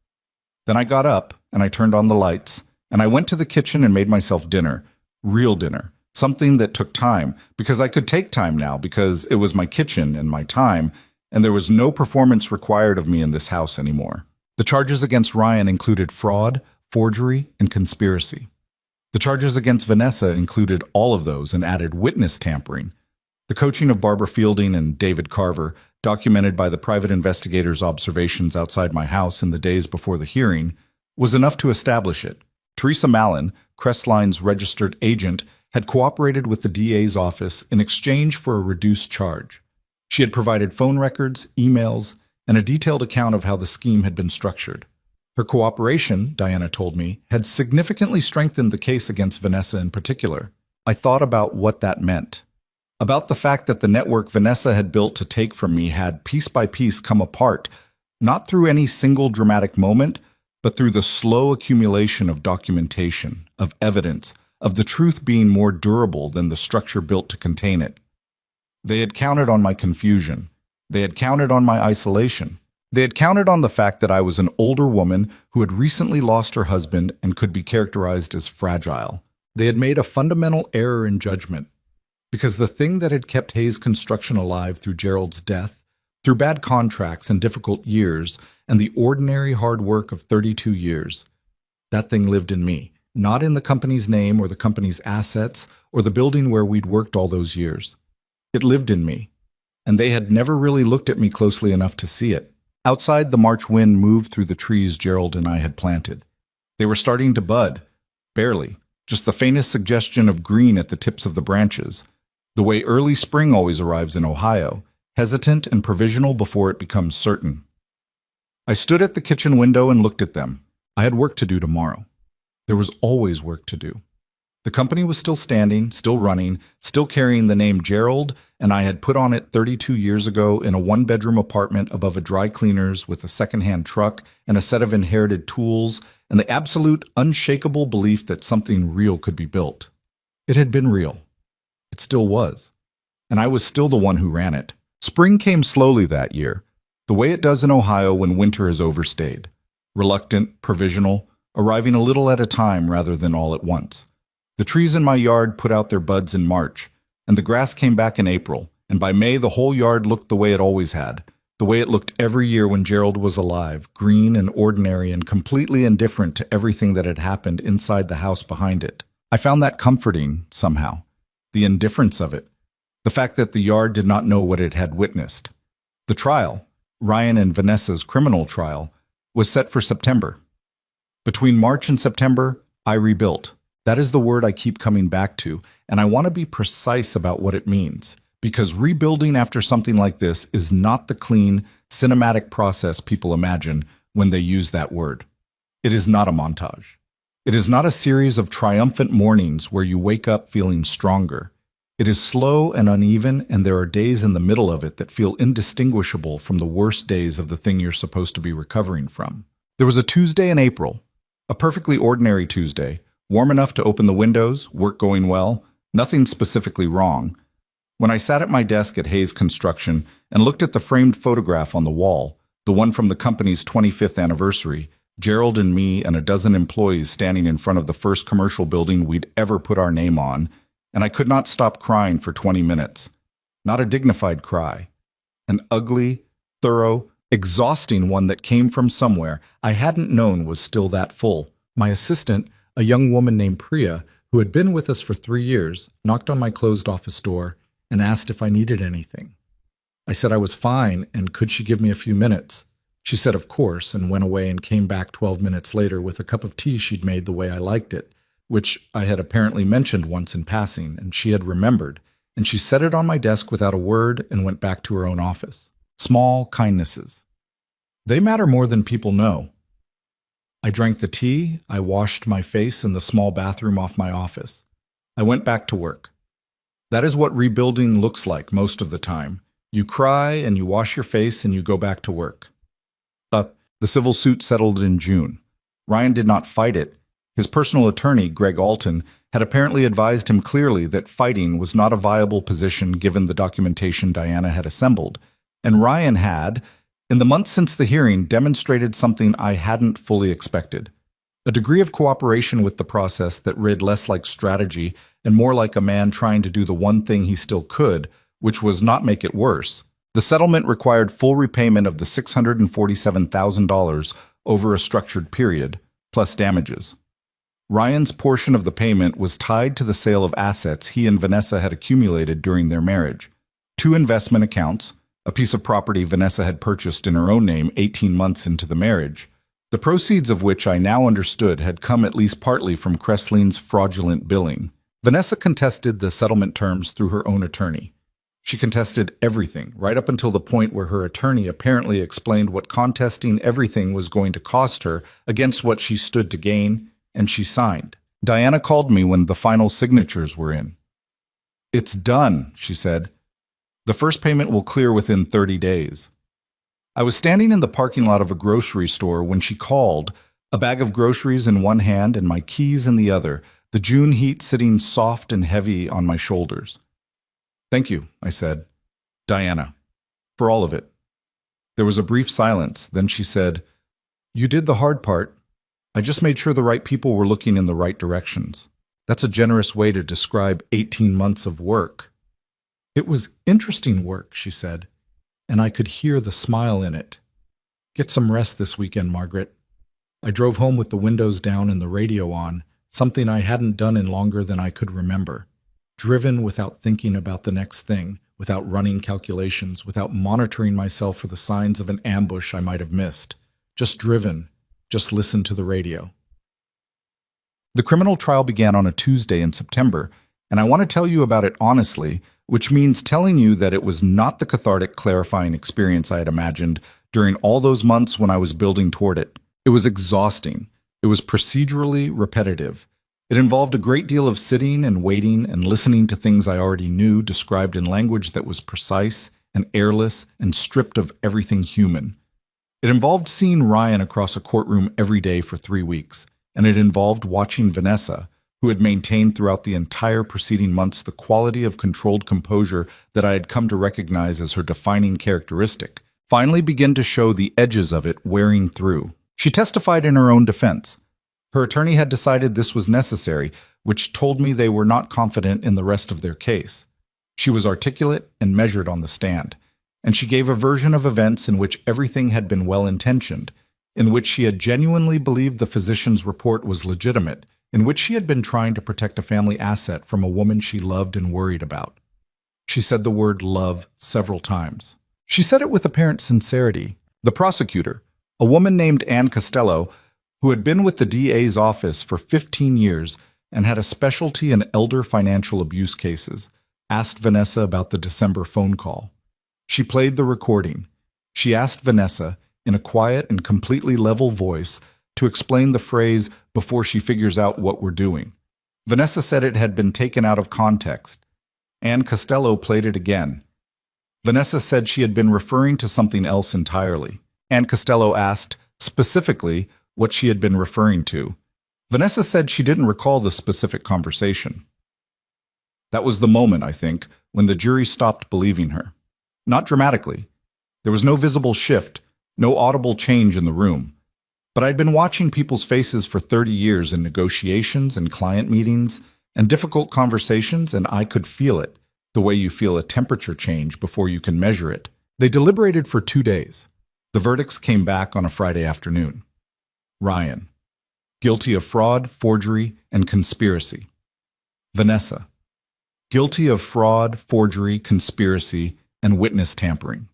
Then I got up and I turned on the lights and I went to the kitchen and made myself dinner. Real dinner. Something that took time because I could take time now because it was my kitchen and my time and there was no performance required of me in this house anymore. The charges against Ryan included fraud, forgery, and conspiracy. The charges against Vanessa included all of those and added witness tampering. The coaching of Barbara Fielding and David Carver, documented by the private investigator's observations outside my house in the days before the hearing, was enough to establish it. Teresa Mallon, Crestline's registered agent, had cooperated with the DA's office in exchange for a reduced charge. She had provided phone records, emails, and a detailed account of how the scheme had been structured. Her cooperation, Diana told me, had significantly strengthened the case against Vanessa in particular. I thought about what that meant. About the fact that the network Vanessa had built to take from me had piece by piece come apart, not through any single dramatic moment, but through the slow accumulation of documentation, of evidence, of the truth being more durable than the structure built to contain it. They had counted on my confusion. They had counted on my isolation. They had counted on the fact that I was an older woman who had recently lost her husband and could be characterized as fragile. They had made a fundamental error in judgment, because the thing that had kept Hayes Construction alive through Gerald's death, through bad contracts and difficult years, and the ordinary hard work of 32 years, that thing lived in me, not in the company's name or the company's assets or the building where we'd worked all those years. It lived in me, and they had never really looked at me closely enough to see it. Outside, the March wind moved through the trees Gerald and I had planted. They were starting to bud, barely, just the faintest suggestion of green at the tips of the branches, the way early spring always arrives in Ohio, hesitant and provisional before it becomes certain. I stood at the kitchen window and looked at them. I had work to do tomorrow. There was always work to do. The company was still standing, still running, still carrying the name Gerald, and I had put on it 32 years ago in a one-bedroom apartment above a dry cleaner's with a second-hand truck and a set of inherited tools and the absolute, unshakable belief that something real could be built. It had been real. It still was. And I was still the one who ran it. Spring came slowly that year, the way it does in Ohio when winter is overstayed. Reluctant, provisional, arriving a little at a time rather than all at once. The trees in my yard put out their buds in March, and the grass came back in April, and by May the whole yard looked the way it always had, the way it looked every year when Gerald was alive, green and ordinary and completely indifferent to everything that had happened inside the house behind it. I found that comforting, somehow. The indifference of it. The fact that the yard did not know what it had witnessed. The trial, Ryan and Vanessa's criminal trial, was set for September. Between March and September, I rebuilt. That is the word I keep coming back to, and I want to be precise about what it means, because rebuilding after something like this is not the clean, cinematic process people imagine when they use that word. It is not a montage. It is not a series of triumphant mornings where you wake up feeling stronger. It is slow and uneven, and there are days in the middle of it that feel indistinguishable from the worst days of the thing you're supposed to be recovering from. There was a Tuesday in April, a perfectly ordinary Tuesday, warm enough to open the windows, work going well, nothing specifically wrong. When I sat at my desk at Hayes Construction and looked at the framed photograph on the wall, the one from the company's 25th anniversary, Gerald and me and a dozen employees standing in front of the first commercial building we'd ever put our name on, and I could not stop crying for 20 minutes. Not a dignified cry. An ugly, thorough, exhausting one that came from somewhere I hadn't known was still that full. My assistant, a young woman named Priya, who had been with us for 3 years, knocked on my closed office door and asked if I needed anything. I said I was fine, and could she give me a few minutes? She said of course, and went away and came back 12 minutes later with a cup of tea she'd made the way I liked it, which I had apparently mentioned once in passing, and she had remembered, and she set it on my desk without a word and went back to her own office. Small kindnesses. They matter more than people know. I drank the tea, I washed my face in the small bathroom off my office. I went back to work. That is what rebuilding looks like most of the time. You cry and you wash your face and you go back to work. The civil suit settled in June. Ryan did not fight it. His personal attorney, Greg Alton, had apparently advised him clearly that fighting was not a viable position given the documentation Diana had assembled, and Ryan had, In the months since the hearing demonstrated something I hadn't fully expected. A degree of cooperation with the process that read less like strategy and more like a man trying to do the one thing he still could, which was not make it worse. The settlement required full repayment of the $647,000 over a structured period, plus damages. Ryan's portion of the payment was tied to the sale of assets he and Vanessa had accumulated during their marriage. 2 investment accounts, a piece of property Vanessa had purchased in her own name 18 months into the marriage, the proceeds of which I now understood had come at least partly from Cressline's fraudulent billing. Vanessa contested the settlement terms through her own attorney. She contested everything, right up until the point where her attorney apparently explained what contesting everything was going to cost her against what she stood to gain, and she signed. Diana called me when the final signatures were in. "It's done," she said. "The first payment will clear within 30 days. I was standing in the parking lot of a grocery store when she called, a bag of groceries in one hand and my keys in the other, the June heat sitting soft and heavy on my shoulders. "Thank you," I said. "Diana, for all of it." There was a brief silence, then she said, "You did the hard part. I just made sure the right people were looking in the right directions." That's a generous way to describe 18 months of work. "It was interesting work," she said, and I could hear the smile in it. "Get some rest this weekend, Margaret." I drove home with the windows down and the radio on, something I hadn't done in longer than I could remember. Driven without thinking about the next thing, without running calculations, without monitoring myself for the signs of an ambush I might have missed. Just driven, just listened to the radio. The criminal trial began on a Tuesday in September, and I want to tell you about it honestly, which means telling you that it was not the cathartic, clarifying experience I had imagined during all those months when I was building toward it. It was exhausting. It was procedurally repetitive. It involved a great deal of sitting and waiting and listening to things I already knew described in language that was precise and airless and stripped of everything human. It involved seeing Ryan across a courtroom every day for 3 weeks, and it involved watching Vanessa, who had maintained throughout the entire preceding months the quality of controlled composure that I had come to recognize as her defining characteristic, finally begin to show the edges of it wearing through. She testified in her own defense. Her attorney had decided this was necessary, which told me they were not confident in the rest of their case. She was articulate and measured on the stand, and she gave a version of events in which everything had been well-intentioned, in which she had genuinely believed the physician's report was legitimate, in which she had been trying to protect a family asset from a woman she loved and worried about. She said the word love several times. She said it with apparent sincerity. The prosecutor, a woman named Ann Costello, who had been with the DA's office for 15 years and had a specialty in elder financial abuse cases, asked Vanessa about the December phone call. She played the recording. She asked Vanessa, in a quiet and completely level voice, to explain the phrase, "before she figures out what we're doing." Vanessa said it had been taken out of context. Ann Costello played it again. Vanessa said she had been referring to something else entirely. Ann Costello asked, specifically, what she had been referring to. Vanessa said she didn't recall the specific conversation. That was the moment, I think, when the jury stopped believing her. Not dramatically. There was no visible shift, no audible change in the room. But I'd been watching people's faces for 30 years in negotiations and client meetings and difficult conversations, and I could feel it, the way you feel a temperature change before you can measure it. They deliberated for 2 days. The verdicts came back on a Friday afternoon. Ryan, guilty of fraud, forgery, and conspiracy. Vanessa, guilty of fraud, forgery, conspiracy, and witness tampering.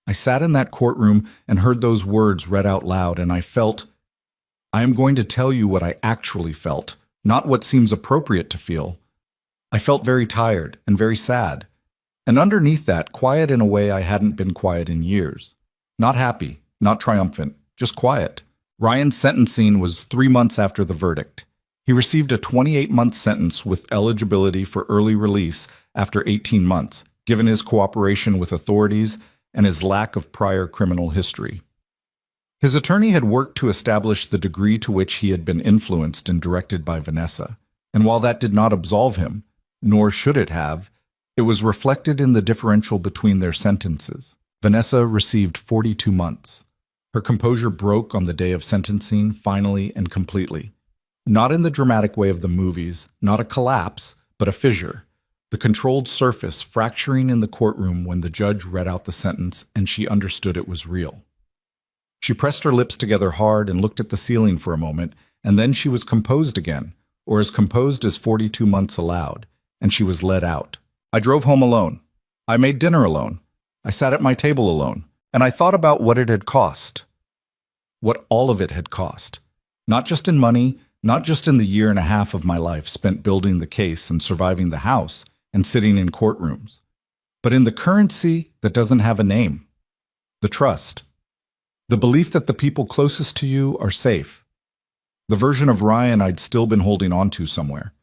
I sat in that courtroom and heard those words read out loud, and I felt, I am going to tell you what I actually felt, not what seems appropriate to feel. I felt very tired and very sad, and underneath that, quiet in a way I hadn't been quiet in years. Not happy, not triumphant, just quiet. Ryan's sentencing was 3 months after the verdict. He received a 28-month sentence with eligibility for early release after 18 months, given his cooperation with authorities and his lack of prior criminal history. His attorney had worked to establish the degree to which he had been influenced and directed by Vanessa, and while that did not absolve him, nor should it have, it was reflected in the differential between their sentences. Vanessa received 42 months. Her composure broke on the day of sentencing, finally and completely. Not in the dramatic way of the movies, not a collapse, but a fissure. The controlled surface fracturing in the courtroom when the judge read out the sentence and she understood it was real. She pressed her lips together hard and looked at the ceiling for a moment, and then she was composed again, or as composed as 42 months allowed, and she was led out. I drove home alone. I made dinner alone. I sat at my table alone, and I thought about what it had cost. What all of it had cost. Not just in money, not just in the year and a half of my life spent building the case and surviving the house and sitting in courtrooms, but in the currency that doesn't have a name. The trust. The belief that the people closest to you are safe. The version of Ryan I'd still been holding on to somewhere.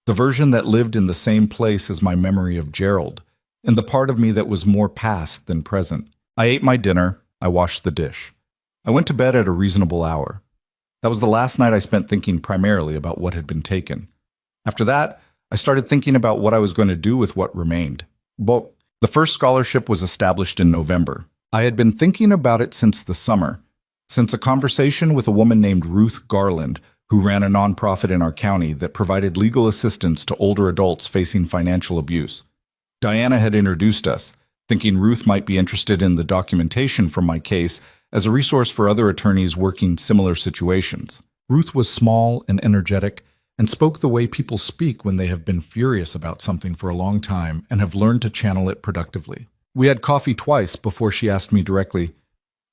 The version that lived in the same place as my memory of Gerald, and the part of me that was more past than present. I ate my dinner. I washed the dish. I went to bed at a reasonable hour. That was the last night I spent thinking primarily about what had been taken. After that, I started thinking about what I was going to do with what remained. But the first scholarship was established in November. I had been thinking about it since the summer, since a conversation with a woman named Ruth Garland, who ran a nonprofit in our county that provided legal assistance to older adults facing financial abuse. Diana had introduced us, thinking Ruth might be interested in the documentation from my case as a resource for other attorneys working similar situations. Ruth was small and energetic and spoke the way people speak when they have been furious about something for a long time and have learned to channel it productively. We had coffee twice before she asked me directly,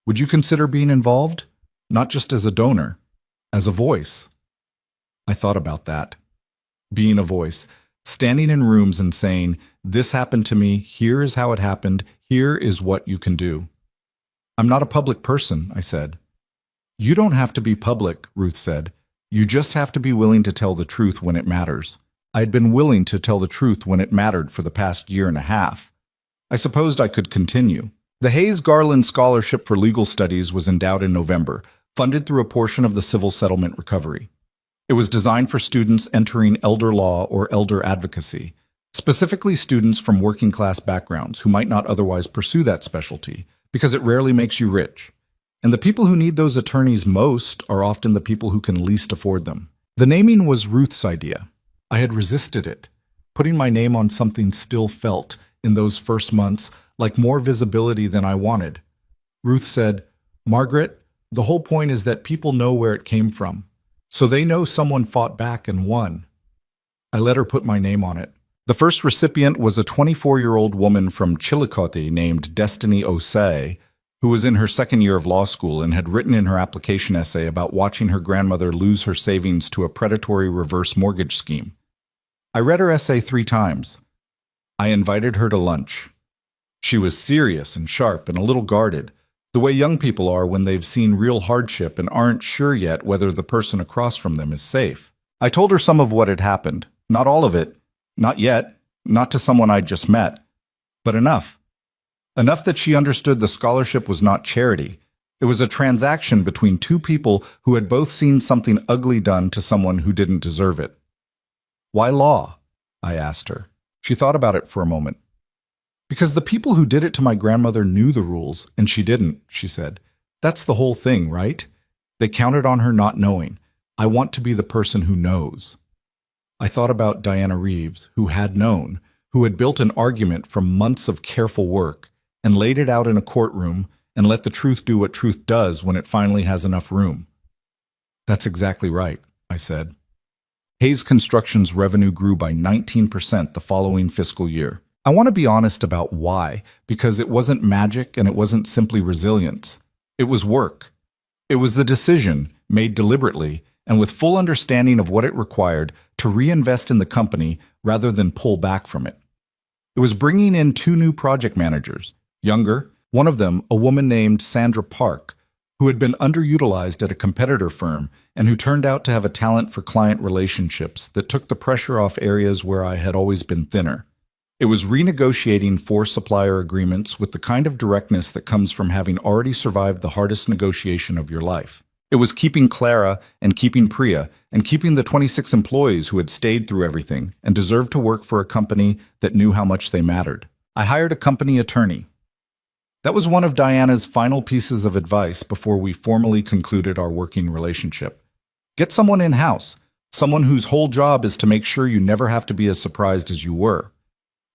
"Would you consider being involved? Not just as a donor, as a voice." I thought about that. Being a voice, standing in rooms and saying, "This happened to me, here is how it happened, here is what you can do." "I'm not a public person," I said. "You don't have to be public," Ruth said. "You just have to be willing to tell the truth when it matters." I had been willing to tell the truth when it mattered for the past year and a half. I supposed I could continue. The Hayes Garland Scholarship for Legal Studies was endowed in November, funded through a portion of the civil settlement recovery. It was designed for students entering elder law or elder advocacy, specifically students from working-class backgrounds who might not otherwise pursue that specialty, because it rarely makes you rich. And the people who need those attorneys most are often the people who can least afford them. The naming was Ruth's idea. I had resisted it, putting my name on something still felt, in those first months, like more visibility than I wanted. Ruth said, "Margaret, the whole point is that people know where it came from, so they know someone fought back and won." I let her put my name on it. The first recipient was a 24-year-old woman from Chillicothe named Destiny Osei, who was in her second year of law school and had written in her application essay about watching her grandmother lose her savings to a predatory reverse mortgage scheme. I read her essay 3 times. I invited her to lunch. She was serious and sharp and a little guarded, the way young people are when they've seen real hardship and aren't sure yet whether the person across from them is safe. I told her some of what had happened, not all of it, not yet, not to someone I'd just met, but enough. Enough that she understood the scholarship was not charity. It was a transaction between 2 people who had both seen something ugly done to someone who didn't deserve it. "Why law?" I asked her. She thought about it for a moment. "Because the people who did it to my grandmother knew the rules, and she didn't," she said. "That's the whole thing, right? They counted on her not knowing. I want to be the person who knows." I thought about Diana Reeves, who had known, who had built an argument from months of careful work, and laid it out in a courtroom, and let the truth do what truth does when it finally has enough room. "That's exactly right," I said. Hayes Construction's revenue grew by 19% the following fiscal year. I want to be honest about why, because it wasn't magic and it wasn't simply resilience. It was work. It was the decision, made deliberately, and with full understanding of what it required, to reinvest in the company rather than pull back from it. It was bringing in 2 new project managers, younger, one of them a woman named Sandra Park, who had been underutilized at a competitor firm and who turned out to have a talent for client relationships that took the pressure off areas where I had always been thinner. It was renegotiating 4 supplier agreements with the kind of directness that comes from having already survived the hardest negotiation of your life. It was keeping Clara and keeping Priya and keeping the 26 employees who had stayed through everything and deserved to work for a company that knew how much they mattered. I hired a company attorney. That was one of Diana's final pieces of advice before we formally concluded our working relationship. Get someone in-house, someone whose whole job is to make sure you never have to be as surprised as you were.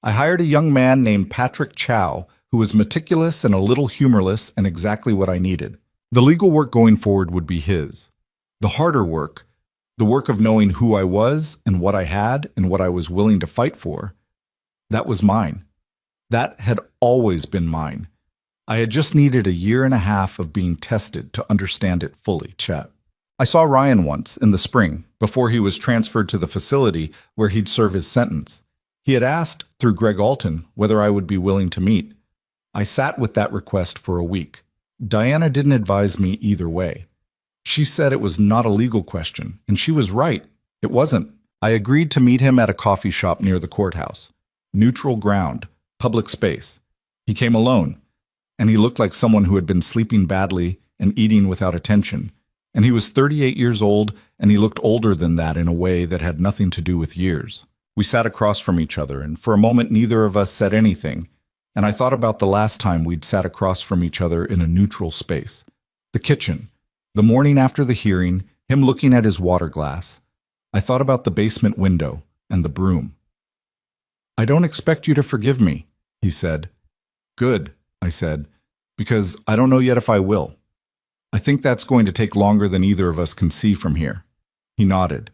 I hired a young man named Patrick Chow, who was meticulous and a little humorless and exactly what I needed. The legal work going forward would be his. The harder work, the work of knowing who I was and what I had and what I was willing to fight for, that was mine. That had always been mine. I had just needed a year and a half of being tested to understand it fully, Chet. I saw Ryan once, in the spring, before he was transferred to the facility where he'd serve his sentence. He had asked, through Greg Alton, whether I would be willing to meet. I sat with that request for a week. Diana didn't advise me either way. She said it was not a legal question, and she was right. It wasn't. I agreed to meet him at a coffee shop near the courthouse. Neutral ground, public space. He came alone, and he looked like someone who had been sleeping badly and eating without attention. And he was 38 years old, and he looked older than that in a way that had nothing to do with years. We sat across from each other, and for a moment neither of us said anything, and I thought about the last time we'd sat across from each other in a neutral space. The kitchen. The morning after the hearing, him looking at his water glass. I thought about the basement window and the broom. "I don't expect you to forgive me," he said. "Good," I said, "because I don't know yet if I will. I think that's going to take longer than either of us can see from here." He nodded.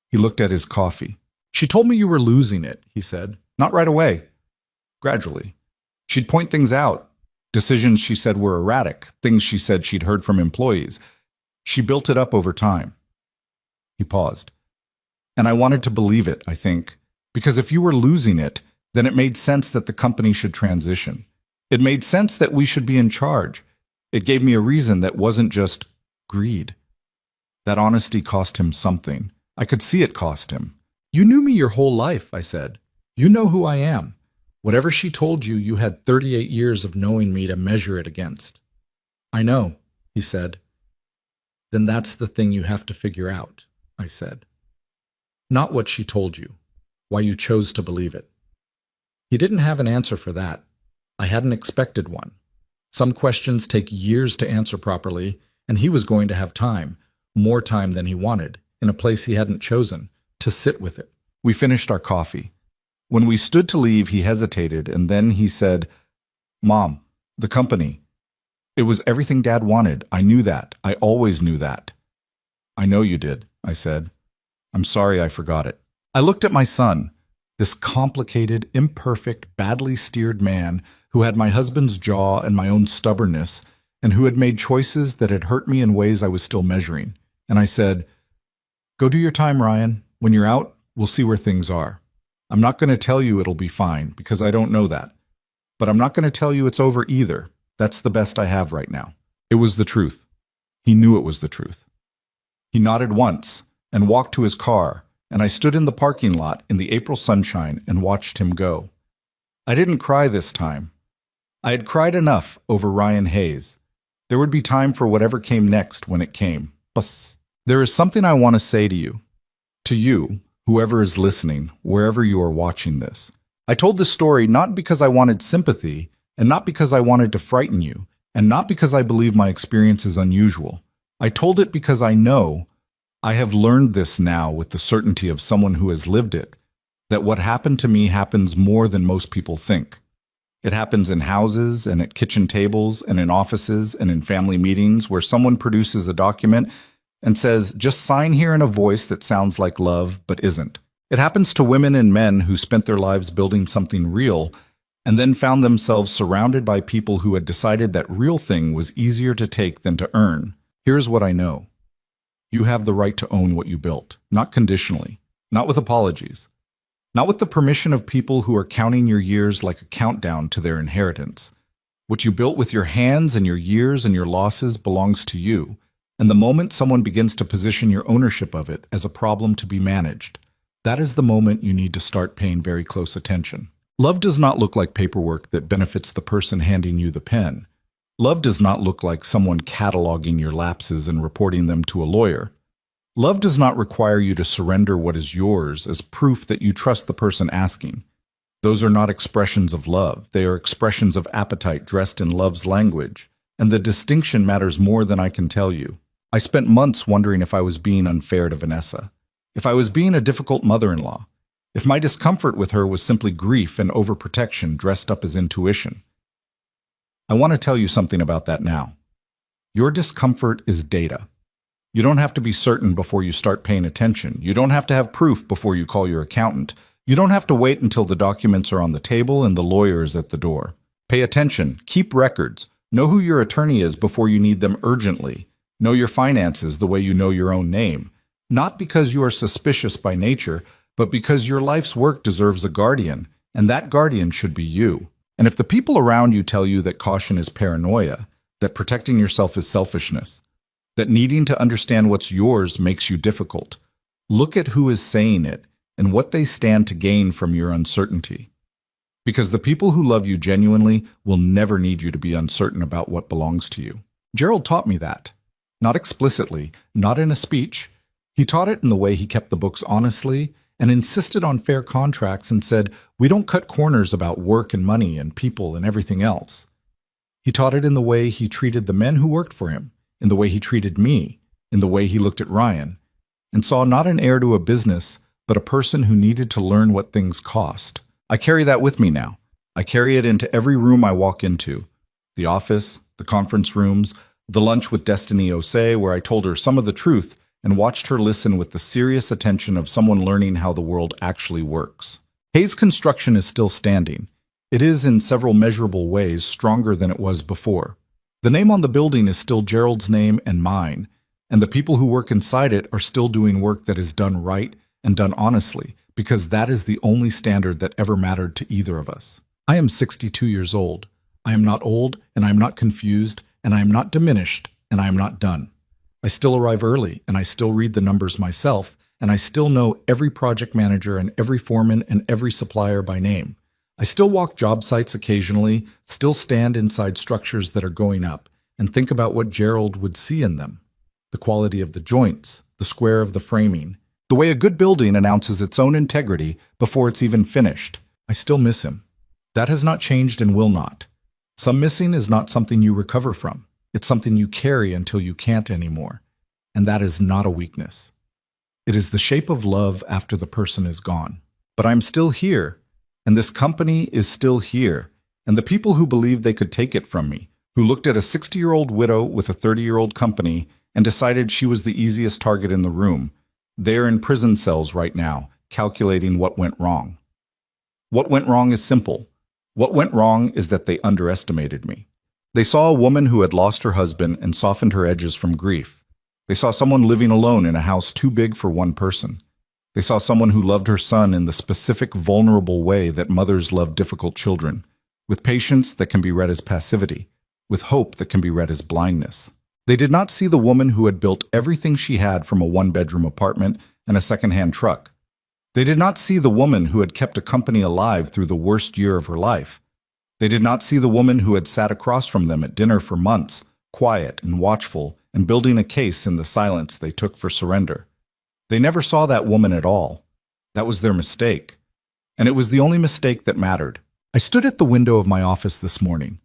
He looked at his coffee. "She told me you were losing it," he said. "Not right away. Gradually. She'd point things out. Decisions she said were erratic, things she said she'd heard from employees. She built it up over time." He paused. "And I wanted to believe it, I think, because if you were losing it, then it made sense that the company should transition. It made sense that we should be in charge. It gave me a reason that wasn't just greed." That honesty cost him something. I could see it cost him. "You knew me your whole life," I said. "You know who I am. Whatever she told you, you had 38 years of knowing me to measure it against." "I know," he said. "Then that's the thing you have to figure out," I said. "Not what she told you, why you chose to believe it." He didn't have an answer for that. I hadn't expected one. Some questions take years to answer properly, and he was going to have time, more time than he wanted, in a place he hadn't chosen, to sit with it. We finished our coffee. When we stood to leave, he hesitated, and then he said, "Mom, the company. It was everything Dad wanted. I knew that. I always knew that." "I know you did," I said. "I'm sorry I forgot it." I looked at my son, this complicated, imperfect, badly steered man who had my husband's jaw and my own stubbornness, and who had made choices that had hurt me in ways I was still measuring. And I said, "Go do your time, Ryan. When you're out, we'll see where things are. I'm not going to tell you it'll be fine, because I don't know that. But I'm not going to tell you it's over either. That's the best I have right now." It was the truth. He knew it was the truth. He nodded once and walked to his car, and I stood in the parking lot in the April sunshine and watched him go. I didn't cry this time. I had cried enough over Ryan Hayes. There would be time for whatever came next when it came. But there is something I want to say to you, whoever is listening, wherever you are watching this. I told this story not because I wanted sympathy, and not because I wanted to frighten you, and not because I believe my experience is unusual. I told it because I know, I have learned this now with the certainty of someone who has lived it, that what happened to me happens more than most people think. It happens in houses and at kitchen tables and in offices and in family meetings where someone produces a document and says, "Just sign here," in a voice that sounds like love but isn't. It happens to women and men who spent their lives building something real and then found themselves surrounded by people who had decided that real thing was easier to take than to earn. Here's what I know. You have the right to own what you built, not conditionally, not with apologies, not with the permission of people who are counting your years like a countdown to their inheritance. What you built with your hands and your years and your losses belongs to you, and the moment someone begins to position your ownership of it as a problem to be managed, that is the moment you need to start paying very close attention. Love does not look like paperwork that benefits the person handing you the pen. Love does not look like someone cataloging your lapses and reporting them to a lawyer. Love does not require you to surrender what is yours as proof that you trust the person asking. Those are not expressions of love. They are expressions of appetite dressed in love's language. And the distinction matters more than I can tell you. I spent months wondering if I was being unfair to Vanessa, if I was being a difficult mother-in-law, if my discomfort with her was simply grief and overprotection dressed up as intuition. I want to tell you something about that now. Your discomfort is data. You don't have to be certain before you start paying attention. You don't have to have proof before you call your accountant. You don't have to wait until the documents are on the table and the lawyer is at the door. Pay attention. Keep records. Know who your attorney is before you need them urgently. Know your finances the way you know your own name. Not because you are suspicious by nature, but because your life's work deserves a guardian, and that guardian should be you. And if the people around you tell you that caution is paranoia, that protecting yourself is selfishness, that needing to understand what's yours makes you difficult, look at who is saying it and what they stand to gain from your uncertainty. Because the people who love you genuinely will never need you to be uncertain about what belongs to you. Gerald taught me that. Not explicitly, not in a speech. He taught it in the way he kept the books honestly and insisted on fair contracts and said, we don't cut corners about work and money and people and everything else. He taught it in the way he treated the men who worked for him, in the way he treated me, in the way he looked at Ryan, and saw not an heir to a business, but a person who needed to learn what things cost. I carry that with me now. I carry it into every room I walk into. The office, the conference rooms, the lunch with Destiny Osei, where I told her some of the truth and watched her listen with the serious attention of someone learning how the world actually works. Hayes Construction is still standing. It is, in several measurable ways, stronger than it was before. The name on the building is still Gerald's name and mine, and the people who work inside it are still doing work that is done right and done honestly, because that is the only standard that ever mattered to either of us. I am 62 years old. I am not old, and I am not confused, and I am not diminished, and I am not done. I still arrive early, and I still read the numbers myself, and I still know every project manager and every foreman and every supplier by name. I still walk job sites occasionally, still stand inside structures that are going up, and think about what Gerald would see in them. The quality of the joints, the square of the framing, the way a good building announces its own integrity before it's even finished. I still miss him. That has not changed and will not. Some missing is not something you recover from. It's something you carry until you can't anymore. And that is not a weakness. It is the shape of love after the person is gone. But I'm still here, and this company is still here, and the people who believed they could take it from me, who looked at a 60-year-old widow with a 30-year-old company and decided she was the easiest target in the room, they're in prison cells right now, calculating what went wrong. What went wrong is simple. What went wrong is that they underestimated me. They saw a woman who had lost her husband and softened her edges from grief. They saw someone living alone in a house too big for one person. They saw someone who loved her son in the specific vulnerable way that mothers love difficult children, with patience that can be read as passivity, with hope that can be read as blindness. They did not see the woman who had built everything she had from a one-bedroom apartment and a second-hand truck. They did not see the woman who had kept a company alive through the worst year of her life. They did not see the woman who had sat across from them at dinner for months, quiet and watchful, and building a case in the silence they took for surrender. They never saw that woman at all. That was their mistake. And it was the only mistake that mattered. I stood at the window of my office this morning,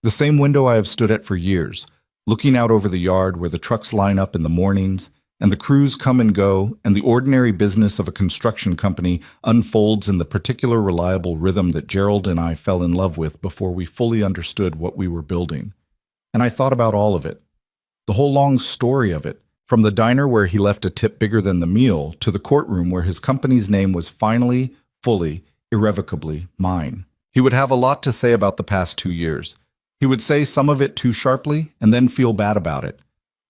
the same window I have stood at for years, looking out over the yard where the trucks line up in the mornings, and the crews come and go, and the ordinary business of a construction company unfolds in the particular reliable rhythm that Gerald and I fell in love with before we fully understood what we were building. And I thought about all of it, the whole long story of it, from the diner where he left a tip bigger than the meal to the courtroom where his company's name was finally, fully, irrevocably mine. He would have a lot to say about the past 2 years. He would say some of it too sharply and then feel bad about it.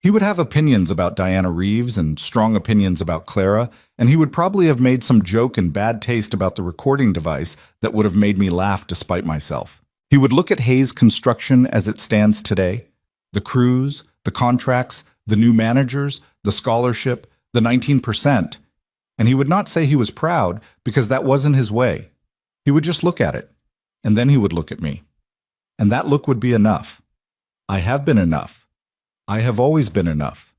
He would have opinions about Diana Reeves and strong opinions about Clara, and he would probably have made some joke in bad taste about the recording device that would have made me laugh despite myself. He would look at Hayes Construction as it stands today, the crews, the contracts, the new managers, the scholarship, the 19%, and he would not say he was proud because that wasn't his way. He would just look at it, and then he would look at me. And that look would be enough. I have been enough. I have always been enough.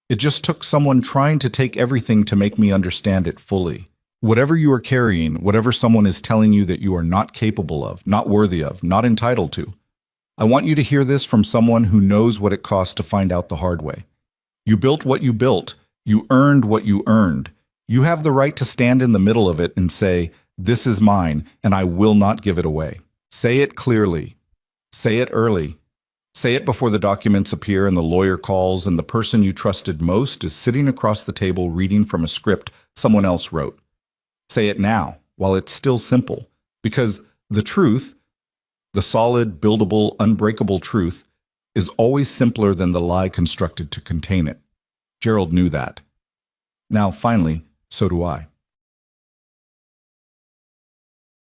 It just took someone trying to take everything to make me understand it fully. Whatever you are carrying, whatever someone is telling you that you are not capable of, not worthy of, not entitled to, I want you to hear this from someone who knows what it costs to find out the hard way. You built what you built. You earned what you earned. You have the right to stand in the middle of it and say, "This is mine, and I will not give it away." Say it clearly. Say it early. Say it before the documents appear and the lawyer calls and the person you trusted most is sitting across the table reading from a script someone else wrote. Say it now, while it's still simple, because the truth, the solid, buildable, unbreakable truth, is always simpler than the lie constructed to contain it. Gerald knew that. Now, finally, so do I.